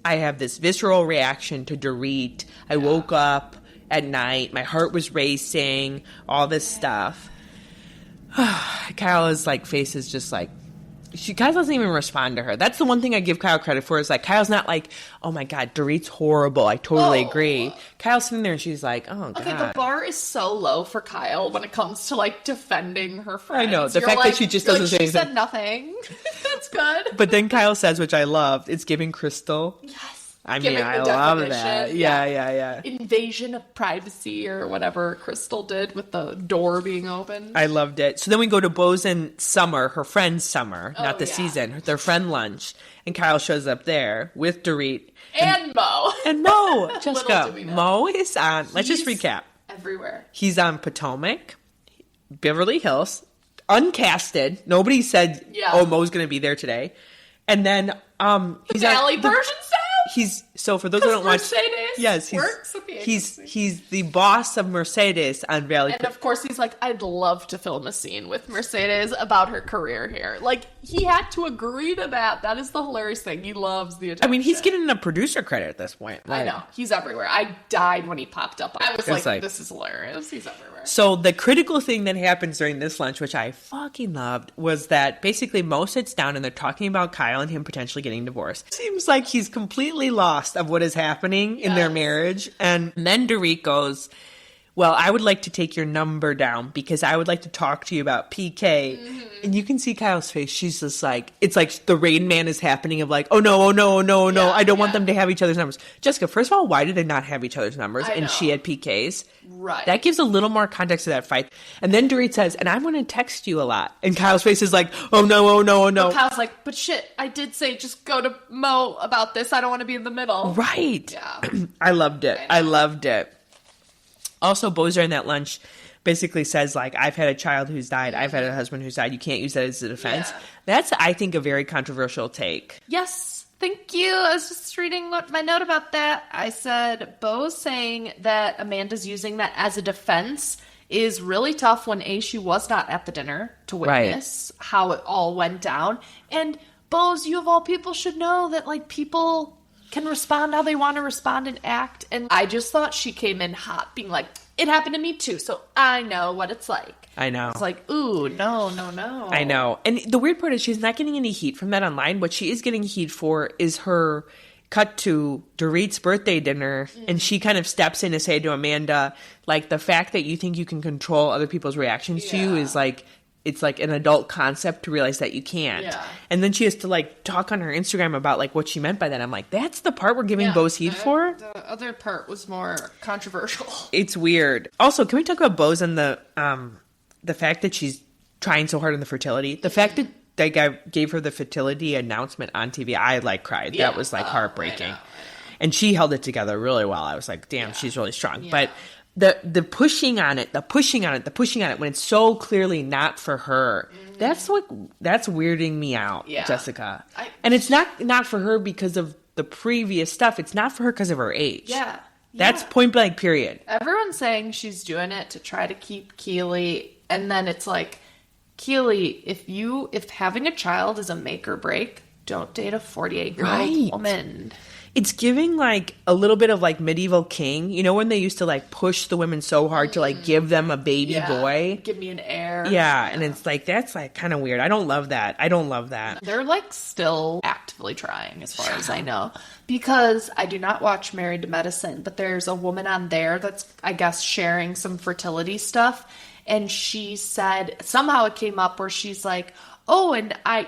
I have this visceral reaction to Dorit. I woke up at night, my heart was racing, all this stuff. Kyle's like face is just like Kyle doesn't even respond to her. That's the one thing I give Kyle credit for, is like, Kyle's not like, oh my God, Dorit's horrible. I totally agree. Kyle's sitting there and she's like, oh God. Okay, the bar is so low for Kyle when it comes to like defending her friends. I know. The fact that she just doesn't say anything. She said nothing. That's good. But then Kyle says, which I loved, it's giving Crystal. Yes. I mean, I love that. Yeah. Invasion of privacy or whatever Crystal did with the door being open. I loved it. So then we go to Bose and Summer, her friend's Summer, not the season, their friend lunch. And Kyle shows up there with Dorit. And Mo. And Mo. Jessica, Mo is on, let's just recap. Everywhere. He's on Potomac, Beverly Hills, uncasted. Nobody said, oh, Mo's going to be there today. And then he's Valley version staff. He's so for those who don't watch. Yes, he's the boss of Mercedes on Valley. And of course, he's like, I'd love to film a scene with Mercedes about her career here. Like, he had to agree to that. That is the hilarious thing. He loves the attention. I mean, he's getting a producer credit at this point. Right? I know. He's everywhere. I died when he popped up. I was like, this is hilarious. He's everywhere. So the critical thing that happens during this lunch, which I fucking loved, was that basically Mo sits down and they're talking about Kyle and him potentially getting divorced. Seems like he's completely lost of what is happening in their marriage. And then Dorit goes, well, I would like to take your number down because I would like to talk to you about PK. Mm-hmm. And you can see Kyle's face. She's just like, it's like the Rain Man is happening of like, oh no. I don't want them to have each other's numbers. Jessica, first of all, why did they not have each other's numbers? And she had PK's. Right. That gives a little more context to that fight. And then Dorit says, and I'm going to text you a lot. And Kyle's face is like, oh no. But Kyle's like, but shit, I did say just go to Mo about this. I don't want to be in the middle. Right. Yeah. I loved it. I loved it. Also, Bozer in that lunch basically says, like, I've had a child who's died. I've had a husband who's died. You can't use that as a defense. Yeah. That's, I think, a very controversial take. Yes. Thank you. I was just reading my note about that. I said, Bo's saying that Amanda's using that as a defense is really tough when she was not at the dinner to witness how it all went down. And Bo's, you of all people should know that, like, people can respond how they want to respond and act. And I just thought she came in hot, being like, it happened to me too, so I know what it's like. I know. It's like, ooh, no. I know. And the weird part is she's not getting any heat from that online. What she is getting heat for is her cut to Dorit's birthday dinner, and she kind of steps in to say to Amanda, like, the fact that you think you can control other people's reactions to you is like, it's like an adult concept to realize that you can't. Yeah. And then she has to like talk on her Instagram about like what she meant by that. I'm like, that's the part we're giving Bose heat for? The other part was more controversial. It's weird. Also, can we talk about Bose and the fact that she's trying so hard on the fertility? The fact that they gave her the fertility announcement on TV, I like cried. That was like heartbreaking. I know. And she held it together really well. I was like, damn, she's really strong. Yeah. But the pushing on it when it's so clearly not for her, that's weirding me out, Jessica. And it's not for her because of the previous stuff. It's not for her because of her age. Yeah. That's point blank, period. Everyone's saying she's doing it to try to keep Keely, and then it's like, Keely, if having a child is a make or break, don't date a 48-year-old woman. It's giving like a little bit of like medieval king, you know, when they used to like push the women so hard to like give them a baby boy. Give me an heir. Yeah, and it's like, that's like kind of weird. I don't love that. They're like still actively trying as far as I know, because I do not watch Married to Medicine, but there's a woman on there that's, I guess, sharing some fertility stuff. And she said, somehow it came up where she's like, oh, and I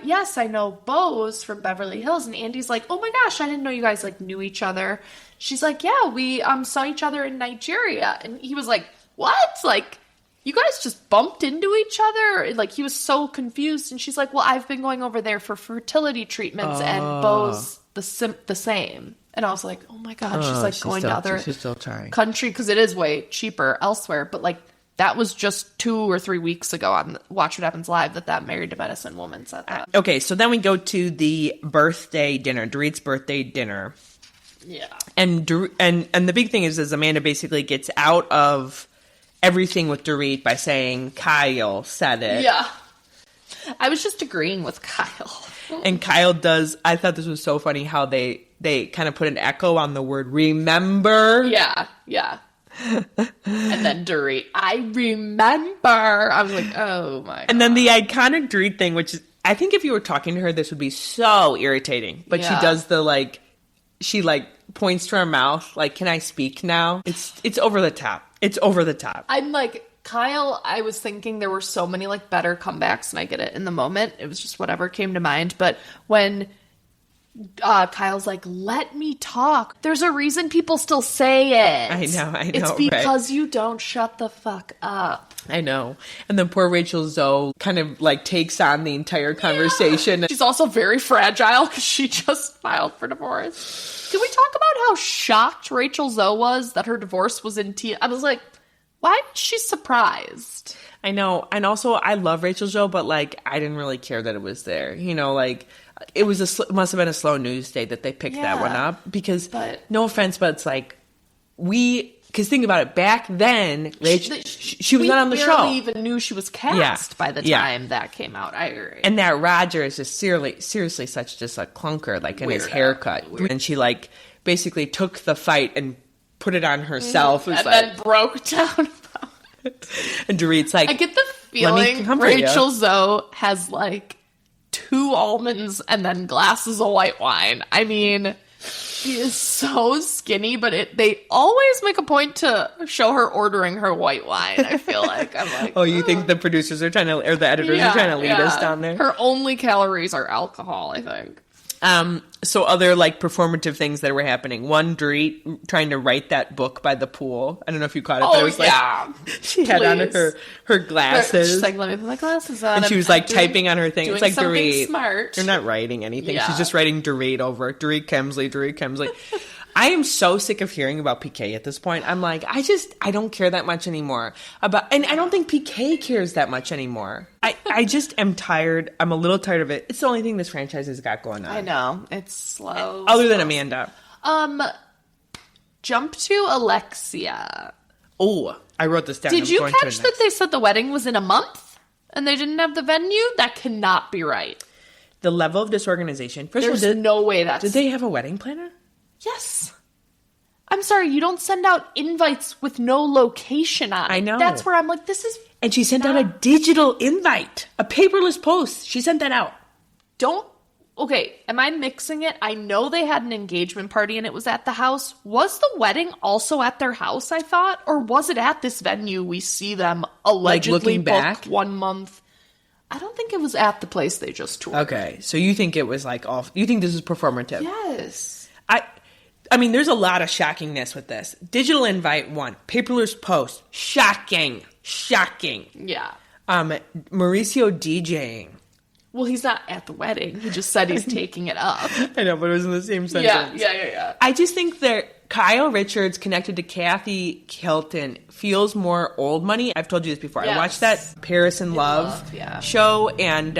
know Bose from Beverly Hills. And Andy's like, oh my gosh, I didn't know you guys like knew each other. She's like, yeah, we saw each other in Nigeria. And he was like, what? Like, you guys just bumped into each other? Like, he was so confused. And she's like, well, I've been going over there for fertility treatments and Bose the same. And I was like, oh my God, she's like going to other country because it is way cheaper elsewhere. But like, that was just 2 or 3 weeks ago on Watch What Happens Live that Married to Medicine woman said that. Okay, so then we go to the birthday dinner, Dorit's birthday dinner. Yeah. And the big thing is Amanda basically gets out of everything with Dorit by saying Kyle said it. Yeah. I was just agreeing with Kyle. And Kyle does, I thought this was so funny how they kind of put an echo on the word remember. Yeah. And then Dorit, I remember. I was like, oh my God. And then the iconic Dorit thing, which I think if you were talking to her, this would be so irritating. But she does the she points to her mouth, like, can I speak now? It's over the top. It's over the top. I'm like, Kyle, I was thinking there were so many better comebacks, and I get it in the moment. It was just whatever came to mind. But when Kyle's like, let me talk, there's a reason people still say it. I know. It's because you don't shut the fuck up. I know. And then poor Rachel Zoe kind of takes on the entire conversation. Yeah. She's also very fragile because she just filed for divorce. Can we talk about how shocked Rachel Zoe was that her divorce was in I was like, why is she surprised? I know. And also, I love Rachel Zoe, but I didn't really care that it was there. It was must have been a slow news day that they picked that one up because, no offense, but it's because think about it, back then, Rachel, she was not on the show. We barely even knew she was cast by the time that came out. I agree. And that Roger is just seriously such just a clunker, in his haircut. And she basically took the fight and put it on herself. And then broke down about it. And Dorit's like, I get the feeling Rachel Zoe has 2 almonds and then glasses of white wine. I mean, she is so skinny, but they always make a point to show her ordering her white wine. I feel like I'm like, oh, you think the producers are trying to, or the editors are trying to lead us down there? Her only calories are alcohol, I think. So other performative things that were happening. One, Dorit trying to write that book by the pool. I don't know if you caught it. Oh, but it was she had on her glasses. She's like, let me put my glasses on. And she was typing on her thing. It's like Dorit. Smart. You're not writing anything. Yeah. She's just writing Dorit over it. Dorit Kemsley. I am so sick of hearing about PK at this point. I'm like, I don't care that much anymore and I don't think PK cares that much anymore. I just am tired. I'm a little tired of it. It's the only thing this franchise has got going on. I know. It's slow. Other than Amanda. Jump to Alexia. Oh, I wrote this down. Did you catch that they said the wedding was in a month and they didn't have the venue? That cannot be right. The level of disorganization. There's no way that's... Did they have a wedding planner? Yes. I'm sorry, you don't send out invites with no location on it. I know. That's where I'm like, this is... And she sent out a digital invite. A paperless post. She sent that out. Okay, am I mixing it? I know they had an engagement party and it was at the house. Was the wedding also at their house, I thought? Or was it at this venue we see them allegedly booked 1 month? I don't think it was at the place they just toured. Okay, so you think it was off... You think this is performative? Yes. I mean, there's a lot of shockingness with this. Digital invite, 1. Paperless post. Shocking. Yeah. Mauricio DJing. Well, he's not at the wedding. He just said he's taking it up. I know, but it was in the same sentence. Yeah. I just think that Kyle Richards connected to Kathy Hilton feels more old money. I've told you this before. Yes. I watched that Paris in Love show, and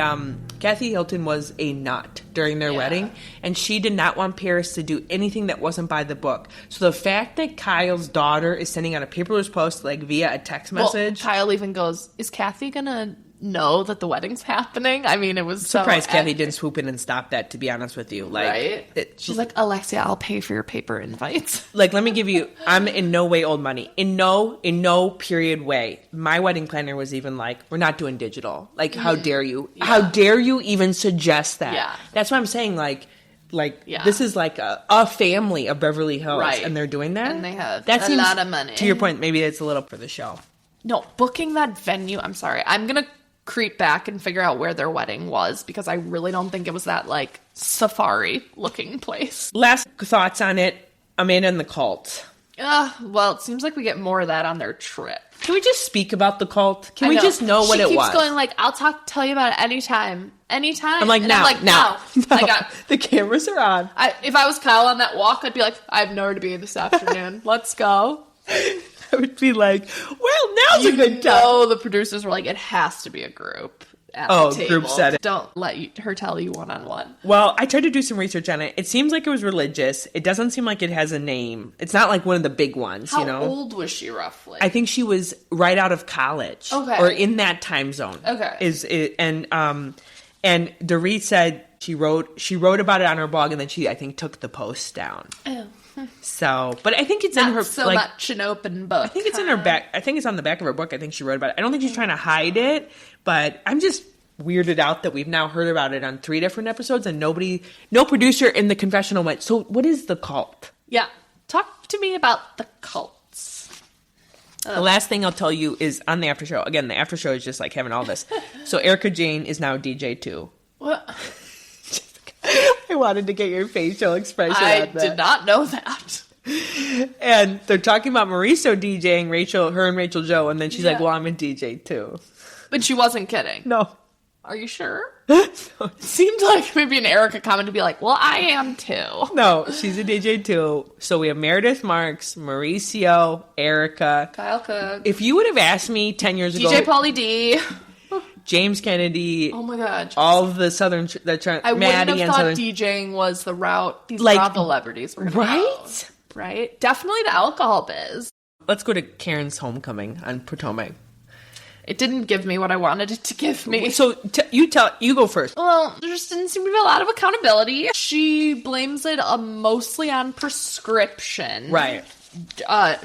Kathy Hilton was a nut during their wedding, and she did not want Paris to do anything that wasn't by the book. So the fact that Kyle's daughter is sending out a paperless post via a text message... Well, Kyle even goes, is Kathy going to know that the wedding's happening? I mean, it was surprised Kathy didn't swoop in and stop that, to be honest with you. Right? She's like, Alexia, I'll pay for your paper invites. Let me give you, I'm in no way old money. In no period way. My wedding planner was even like, we're not doing digital. How dare you? Yeah. How dare you even suggest that? Yeah. That's why I'm saying, this is a family of Beverly Hills. Right. And they're doing that? And they have a lot of money. To your point, maybe it's a little for the show. No, booking that venue, I'm sorry. I'm going to creep back and figure out where their wedding was because I really don't think it was that safari looking place. Last thoughts on it, Amanda and the cult. Well, it seems like we get more of that on their trip. Can we just speak about the cult? Can we just know what it was? She keeps going I'll tell you about it anytime. I'm like, now. The cameras are on. If I was Kyle on that walk, I'd be like, I have nowhere to be this afternoon. Let's go. I would be like, well, now's a good time. The producers were like, it has to be a group at the table. Group setting. Don't let her tell you one-on-one. Well, I tried to do some research on it. It seems like it was religious. It doesn't seem like it has a name. It's not like one of the big ones, How old was she roughly? I think she was right out of college. Okay. Or in that time zone. Okay. And Dorit said she wrote about it on her blog, and then she, I think, took the post down. Oh. So, but I think it's in her so much an open book. I think it's in her back. I think it's on the back of her book. I think she wrote about it. I don't think she's trying to hide it, but I'm just weirded out that we've now heard about it on 3 different episodes and no producer in the confessional went, so what is the cult? Yeah. Talk to me about the cults. The last thing I'll tell you is on the after show. Again, the after show is just like having all this. So Erika DJing is now DJ too. What? I wanted to get your facial expression I on that. did not know that. And they're talking about Mauricio DJing, her and Rachel Joe, and then she's like, well, I'm a DJ too. But she wasn't kidding. No. Are you sure? It seemed like maybe an Erika comment to be like, well, I am too. No, she's a DJ too. So we have Meredith Marks, Mauricio, Erika. Kyle Cook. If you would have asked me 10 years ago. DJ Pauly D. James Kennedy. Oh my God. All of the Southern. I wouldn't have thought DJing was the route these broad celebrities were going to go. Right? Definitely the alcohol biz. Let's go to Karen's homecoming on Potomac. It didn't give me what I wanted it to give me. So you go first. Well, there just didn't seem to be a lot of accountability. She blames it mostly on prescription. Right.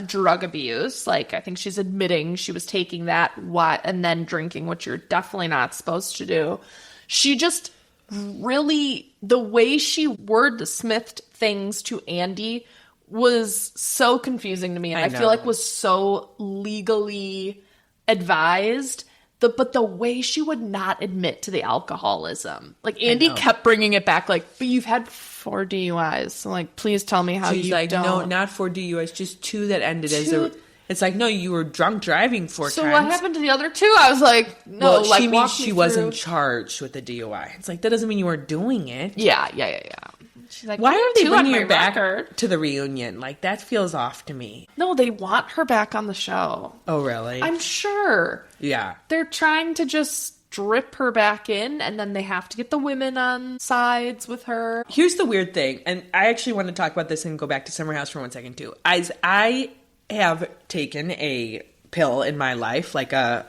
Drug abuse. Like, I think she's admitting she was taking that and then drinking, which you're definitely not supposed to do. She just really, the way she wordsmithed things to Andy was so confusing to me. And I feel like was so legally advised, but the way she would not admit to the alcoholism. Like, Andy kept bringing it back, like, but you've had 4 DUIs. So, like, please tell me how you like, don't. No, not 4 DUIs, just 2 that ended as a... It's like, no, you were drunk driving 4 times. So what happened to the other 2? I was like, no, well, she means she wasn't charged with the DUI. It's like, that doesn't mean you weren't doing it. Yeah. She's like, why are they bringing her back to the reunion? Like, that feels off to me. No, they want her back on the show. Oh, really? I'm sure. Yeah. They're trying to just drip her back in, and then they have to get the women on sides with her. Here's the weird thing, and I actually want to talk about this and go back to Summer House for 1 second, too. As I have taken a pill in my life, like a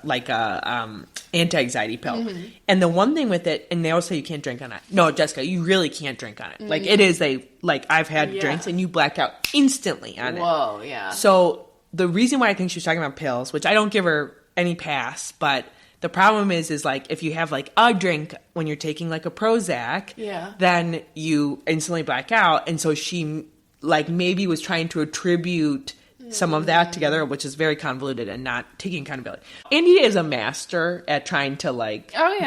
anti-anxiety pill. Mm-hmm. And the one thing with it, and they always say you can't drink on it. No, Jessica, you really can't drink on it. Mm-hmm. Like, it is I've had drinks and you black out instantly on it. Whoa, yeah. So the reason why I think she was talking about pills, which I don't give her any pass, but the problem is like, if you have like a drink when you're taking like a Prozac, then you instantly black out. And so she like maybe was trying to attribute some of that together, which is very convoluted and not taking accountability. Andy is a master at trying to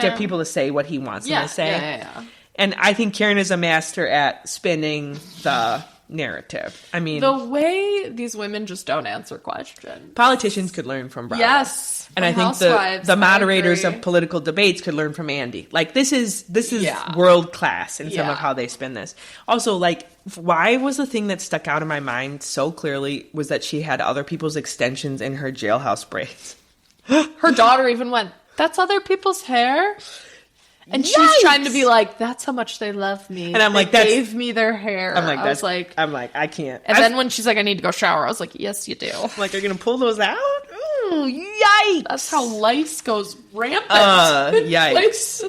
get people to say what he wants them to say. Yeah. And I think Karen is a master at spinning the narrative. I mean, the way these women just don't answer questions. Politicians could learn from Bravo. Yes. And I think the moderators of political debates could learn from Andy. Like, this is world class in some of how they spin this. Also, like, why was the thing that stuck out in my mind so clearly was that she had other people's extensions in her jailhouse braids. Her daughter even went, that's other people's hair? And she's trying to be like, that's how much they love me. And I'm like, they gave me their hair. I'm like, I can't. And then when she's like, I need to go shower, I was like, yes, you do. I'm like, you're going to pull those out? Ooh, yikes. That's how lice goes rampant. Yikes.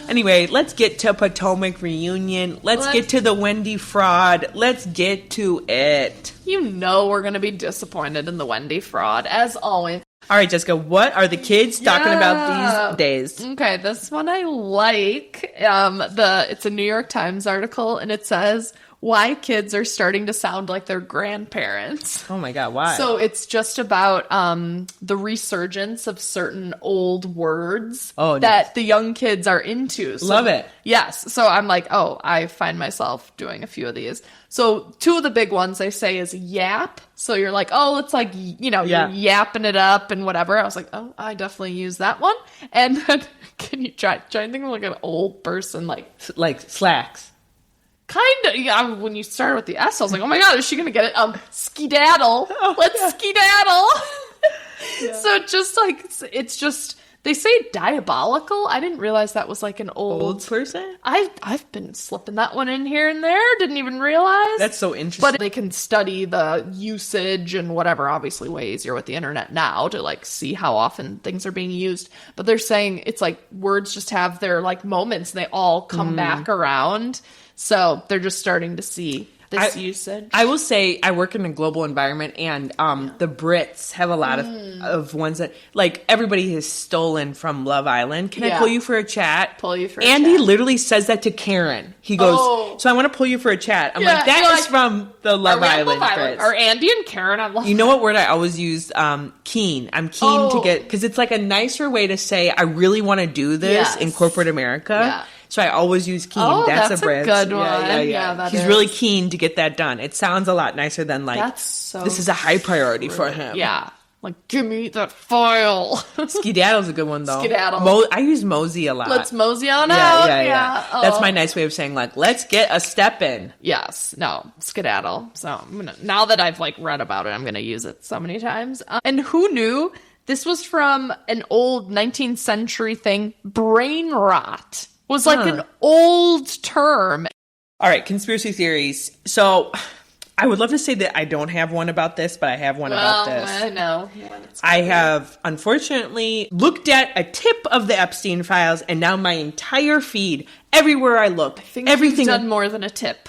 Anyway, let's get to Potomac reunion. Let's get to the Wendy fraud. Let's get to it. You know we're going to be disappointed in the Wendy fraud, as always. All right, Jessica, what are the kids talking about these days? Okay, this one I like. It's a New York Times article, and it says, why kids are starting to sound like their grandparents. Oh my God, why? So it's just about the resurgence of certain old words that the young kids are into. So, love it. Yes. So I'm like, I find myself doing a few of these. So 2 of the big ones they say is yap. So you're like, it's like, you're yapping it up and whatever. I was like, I definitely use that one. And then can you try and think of like an old person like slacks? Kind of, yeah. When you started with the S, I was like, oh my God, is she going to get it? Skedaddle. Skedaddle. Yeah. So it's just, they say diabolical. I didn't realize that was like an old person. I've been slipping that one in here and there. Didn't even realize. That's so interesting. But they can study the usage and whatever, obviously way easier with the internet now to like see how often things are being used. But they're saying it's like words just have their like moments and they all come back around. So they're just starting to see. this usage? I will say I work in a global environment, and the Brits have a lot of ones that, like, everybody has stolen from Love Island. Can I pull you for a chat? Pull you for a Andy chat. literally says that to Karen. He goes, so I want to pull you for a chat. I'm like, that is from the Love Island Brits. Are Andy and Karen on Love Island? You know what word I always use? Keen. I'm keen to get, because it's like a nicer way to say, I really want to do this in corporate America. Yeah. So I always use keen. Oh, that's a Brit. Good one. Yeah, he's really keen to get that done. It sounds a lot nicer than like, this is a high priority for him. Yeah. Like, give me that file. Skedaddle's a good one, though. Skedaddle. I use mosey a lot. Let's mosey on out. Yeah. Oh. That's my nice way of saying, like, let's get a step in. Yes. No. Skedaddle. So, now that I've, like, read about it, I'm going to use it so many times. And who knew? This was from an old 19th century thing. Brain rot was, like, an old term. All right. Conspiracy theories. So I would love to say that I don't have one about this, but I have one about this. I know. I have, unfortunately, looked at a tip of the Epstein files, and now my entire feed, everywhere I look, everything you've done more than a tip.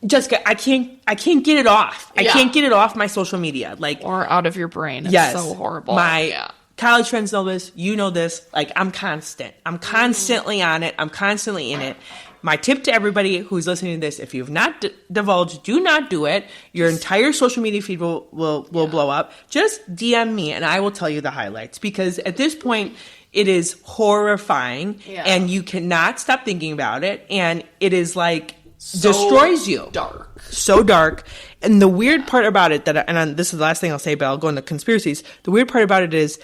Jessica, I can't get it off. I can't get it off my social media, like, or out of your brain. It's so horrible. My college friends know this. You know this. Like, I'm constant. I'm constantly on it. I'm constantly in it. My tip to everybody who's listening to this, if you've not divulged, do not do it. Your entire social media feed will blow up. Just DM me and I will tell you the highlights, because at this point it is horrifying and you cannot stop thinking about it, and it is like destroys you. So dark. And the weird part about it, this is the last thing I'll say, but I'll go into conspiracies. The weird part about it is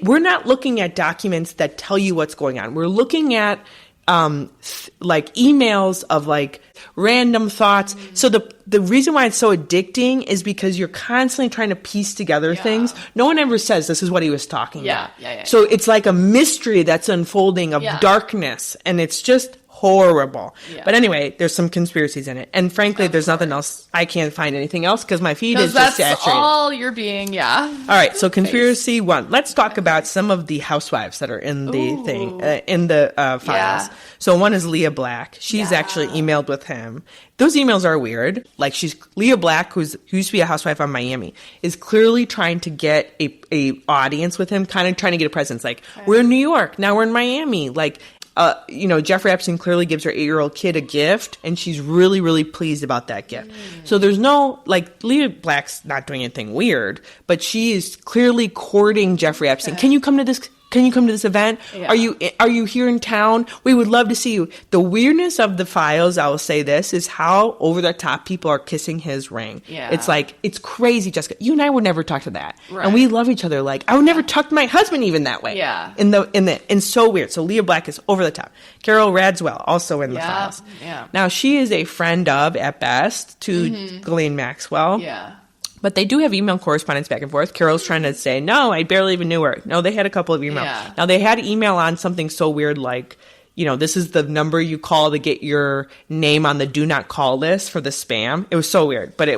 we're not looking at documents that tell you what's going on. We're looking at like emails of like random thoughts. So the reason why it's so addicting is because you're constantly trying to piece together things. No one ever says this is what he was talking about. So it's like a mystery that's unfolding of darkness, and it's just horrible. But anyway, there's some conspiracies in it, and frankly, there's nothing else. I can't find anything else because my feed is just saturated. That's all you're being. All right, so conspiracy one. Let's talk about some of the housewives that are in the thing in the files. So one is Leah Black. She's actually emailed with him. Those emails are weird. Like, Leah Black, who used to be a housewife on Miami, is clearly trying to get a audience with him, kind of trying to get a presence. Like, we're in New York, now we're in Miami. Like, Jeffrey Epstein clearly gives her 8-year-old kid a gift, and she's really, really pleased about that gift. So there's no, like, Leah Black's not doing anything weird, but she is clearly courting Jeffrey Epstein. Can you come to this event? Are you here in town? We would love to see you. The weirdness of the files, I will say this, is how over the top people are kissing his ring. It's like, it's crazy, Jessica. You and I would never talk to that. And we love each other. Like, I would never talk to my husband even that way. And so weird. So Leah Black is over the top. Carol Radswell, also in the files. Now, she is a friend of, at best, to Ghislaine Maxwell. But they do have email correspondence back and forth. Carol's trying to say, no, I barely even knew her. No, they had a couple of emails. Now, they had email on something so weird like, this is the number you call to get your name on the do not call list for the spam. It was so weird. But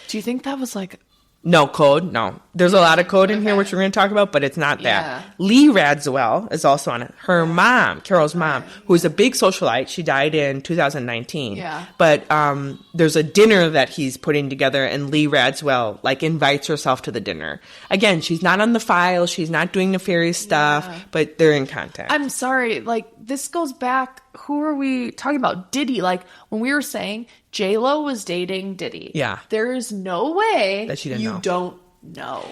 do you think that was like... No code, no. There's a lot of code in here, which we're going to talk about, but it's not that. Lee Radswell is also on it. Her mom, Carol's mom, who is a big socialite. She died in 2019. But there's a dinner that he's putting together, and Lee Radswell, like, invites herself to the dinner. Again, she's not on the file. She's not doing nefarious stuff, but they're in contact. I'm sorry. Like, this goes back... Who are we talking about? Diddy. Like, when we were saying J-Lo was dating Diddy. There is no way that she didn't know. Don't know.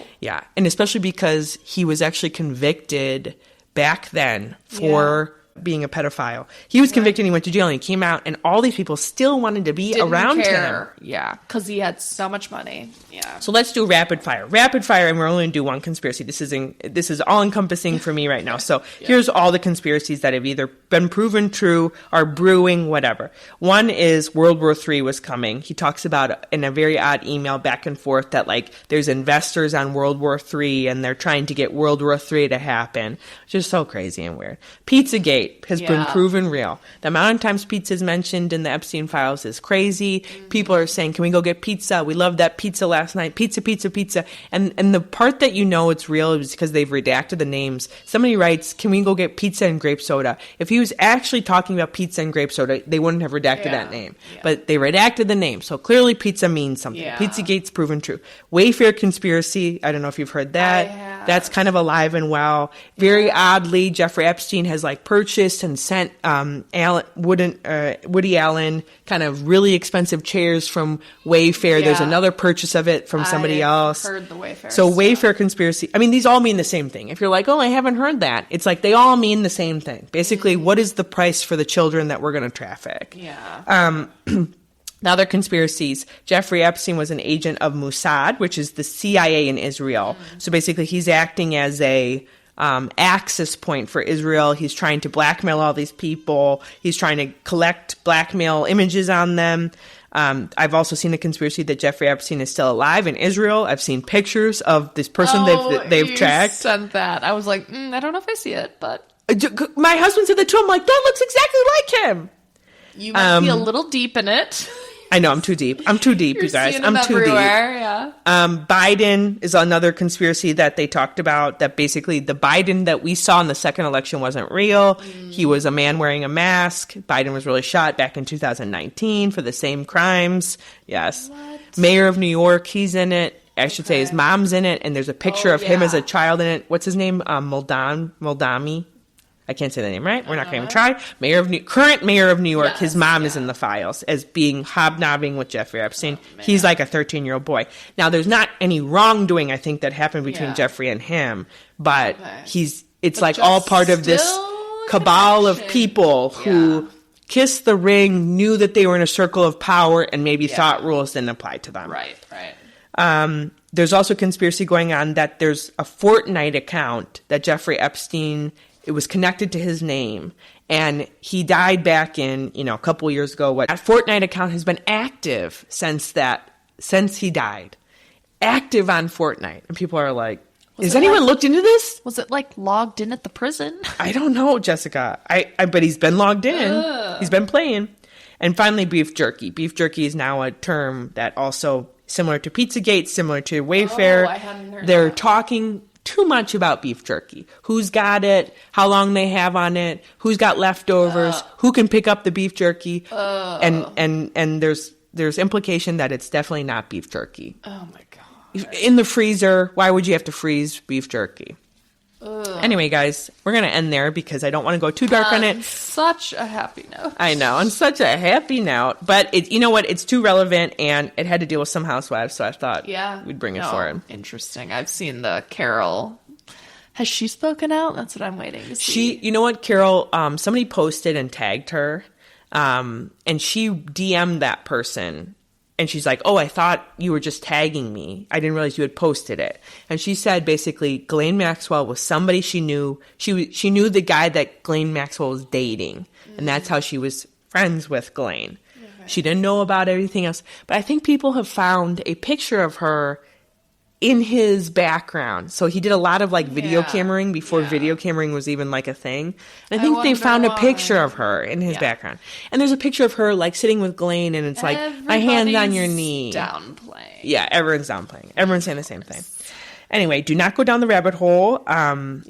And especially because he was actually convicted back then for being a pedophile. He was convicted and he went to jail and he came out, and all these people still wanted to be around him. Because he had so much money. So let's do rapid fire. Rapid fire, and we're only going to do one conspiracy. This is all encompassing for me right now. So here's all the conspiracies that have either been proven true, are brewing, whatever. One is World War III was coming. He talks about in a very odd email back and forth that, like, there's investors on World War III and they're trying to get World War III to happen. Just so crazy and weird. Pizzagate. Pizzagate has been proven real. The amount of times pizza is mentioned in the Epstein files is crazy. People are saying, can we go get pizza? We loved that pizza last night. Pizza, pizza, pizza. And the part that you know it's real is because they've redacted the names. Somebody writes, can we go get pizza and grape soda? If he was actually talking about pizza and grape soda, they wouldn't have redacted that name. Yeah. But they redacted the name. So clearly pizza means something. Yeah. Pizzagate's proven true. Wayfair conspiracy. I don't know if you've heard that. That's kind of alive and well. Very oddly, Jeffrey Epstein has like purchased and sent Woody Allen kind of really expensive chairs from Wayfair. There's another purchase of it from somebody else. Heard the Wayfair. So Wayfair conspiracy. I mean, these all mean the same thing. If you're like, oh, I haven't heard that, it's like they all mean the same thing. Basically, what is the price for the children that we're going to traffic? Yeah. The other conspiracies, Jeffrey Epstein was an agent of Mossad, which is the CIA in Israel. So basically, he's acting as a access point for Israel. He's trying to blackmail all these people. He's trying to collect blackmail images on them. I've also seen a conspiracy that Jeffrey Epstein is still alive in Israel. I've seen pictures of this person they've tracked. Sent that. I was like, I don't know if I see it, but my husband said that too. I'm like, that looks exactly like him. You might be a little deep in it. I know, I'm too deep. I'm too deep, you guys. I'm too deep. Yeah. Biden is another conspiracy that they talked about, that basically the Biden that we saw in the second election wasn't real. He was a man wearing a mask. Biden was really shot back in 2019 for the same crimes. Yes. What? Mayor of New York, he's in it. I should say his mom's in it, and there's a picture of him as a child in it. What's his name? Moldami. I can't say the name right. We're not going to try. Current mayor of New York. Yes, his mom is in the files as being hobnobbing with Jeffrey Epstein. He's like a 13-year-old boy. Now, there's not any wrongdoing, I think, that happened between Jeffrey and him, but it's like all part of this cabal of people who kissed the ring, knew that they were in a circle of power, and maybe thought rules didn't apply to them. Right. There's also conspiracy going on that there's a Fortnite account that Jeffrey Epstein, it was connected to his name, and he died back in, a couple years ago. That Fortnite account has been active since he died. Active on Fortnite. And people are like, has anyone looked into this? Was it like logged in at the prison? I don't know, Jessica. But he's been logged in. He's been playing. And finally, beef jerky. Beef jerky is now a term that also, similar to Pizzagate, similar to Wayfair, I hadn't heard they're that. talking too much about beef jerky. Who's got it, how long they have on it, who's got leftovers, who can pick up the beef jerky, and there's implication that it's definitely not beef jerky. Oh my god. In the freezer, why would you have to freeze beef jerky? Anyway, guys, we're going to end there because I don't want to go too dark on it. Such a happy note. I know, on such a happy note. But you know what? It's too relevant, and it had to deal with some housewives, so I thought we'd bring it for him. Interesting. I've seen the Carol. Has she spoken out? That's what I'm waiting to see. You know what, Carol? Somebody posted and tagged her, and she DM'd that person. And she's like, oh, I thought you were just tagging me. I didn't realize you had posted it. And she said, basically, Ghislaine Maxwell was somebody she knew. She knew the guy that Ghislaine Maxwell was dating. And that's how she was friends with Ghislaine. Okay. She didn't know about everything else. But I think people have found a picture of her in his background. So he did a lot of video cameraing before video cameraing was even like a thing. And I think they found a picture of her in his background. And there's a picture of her sitting with Ghislaine, and it's my hand's on your knee. Downplaying. Yeah, everyone's downplaying. Everyone's saying the same thing. Anyway, do not go down the rabbit hole.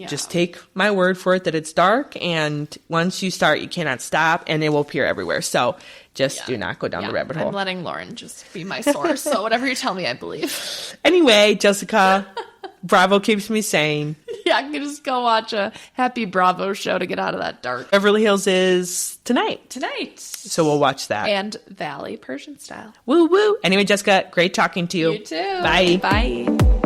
Just take my word for it that it's dark, and once you start, you cannot stop, and it will appear everywhere. So just do not go down the rabbit hole. I'm letting Lauren just be my source, so whatever you tell me, I believe. Anyway, Jessica, Bravo keeps me sane. Yeah, I can just go watch a happy Bravo show to get out of that dark. Beverly Hills is tonight. So we'll watch that. And Valley Persian Style. Woo woo. Anyway, Jessica, great talking to you. You too. Bye. Bye.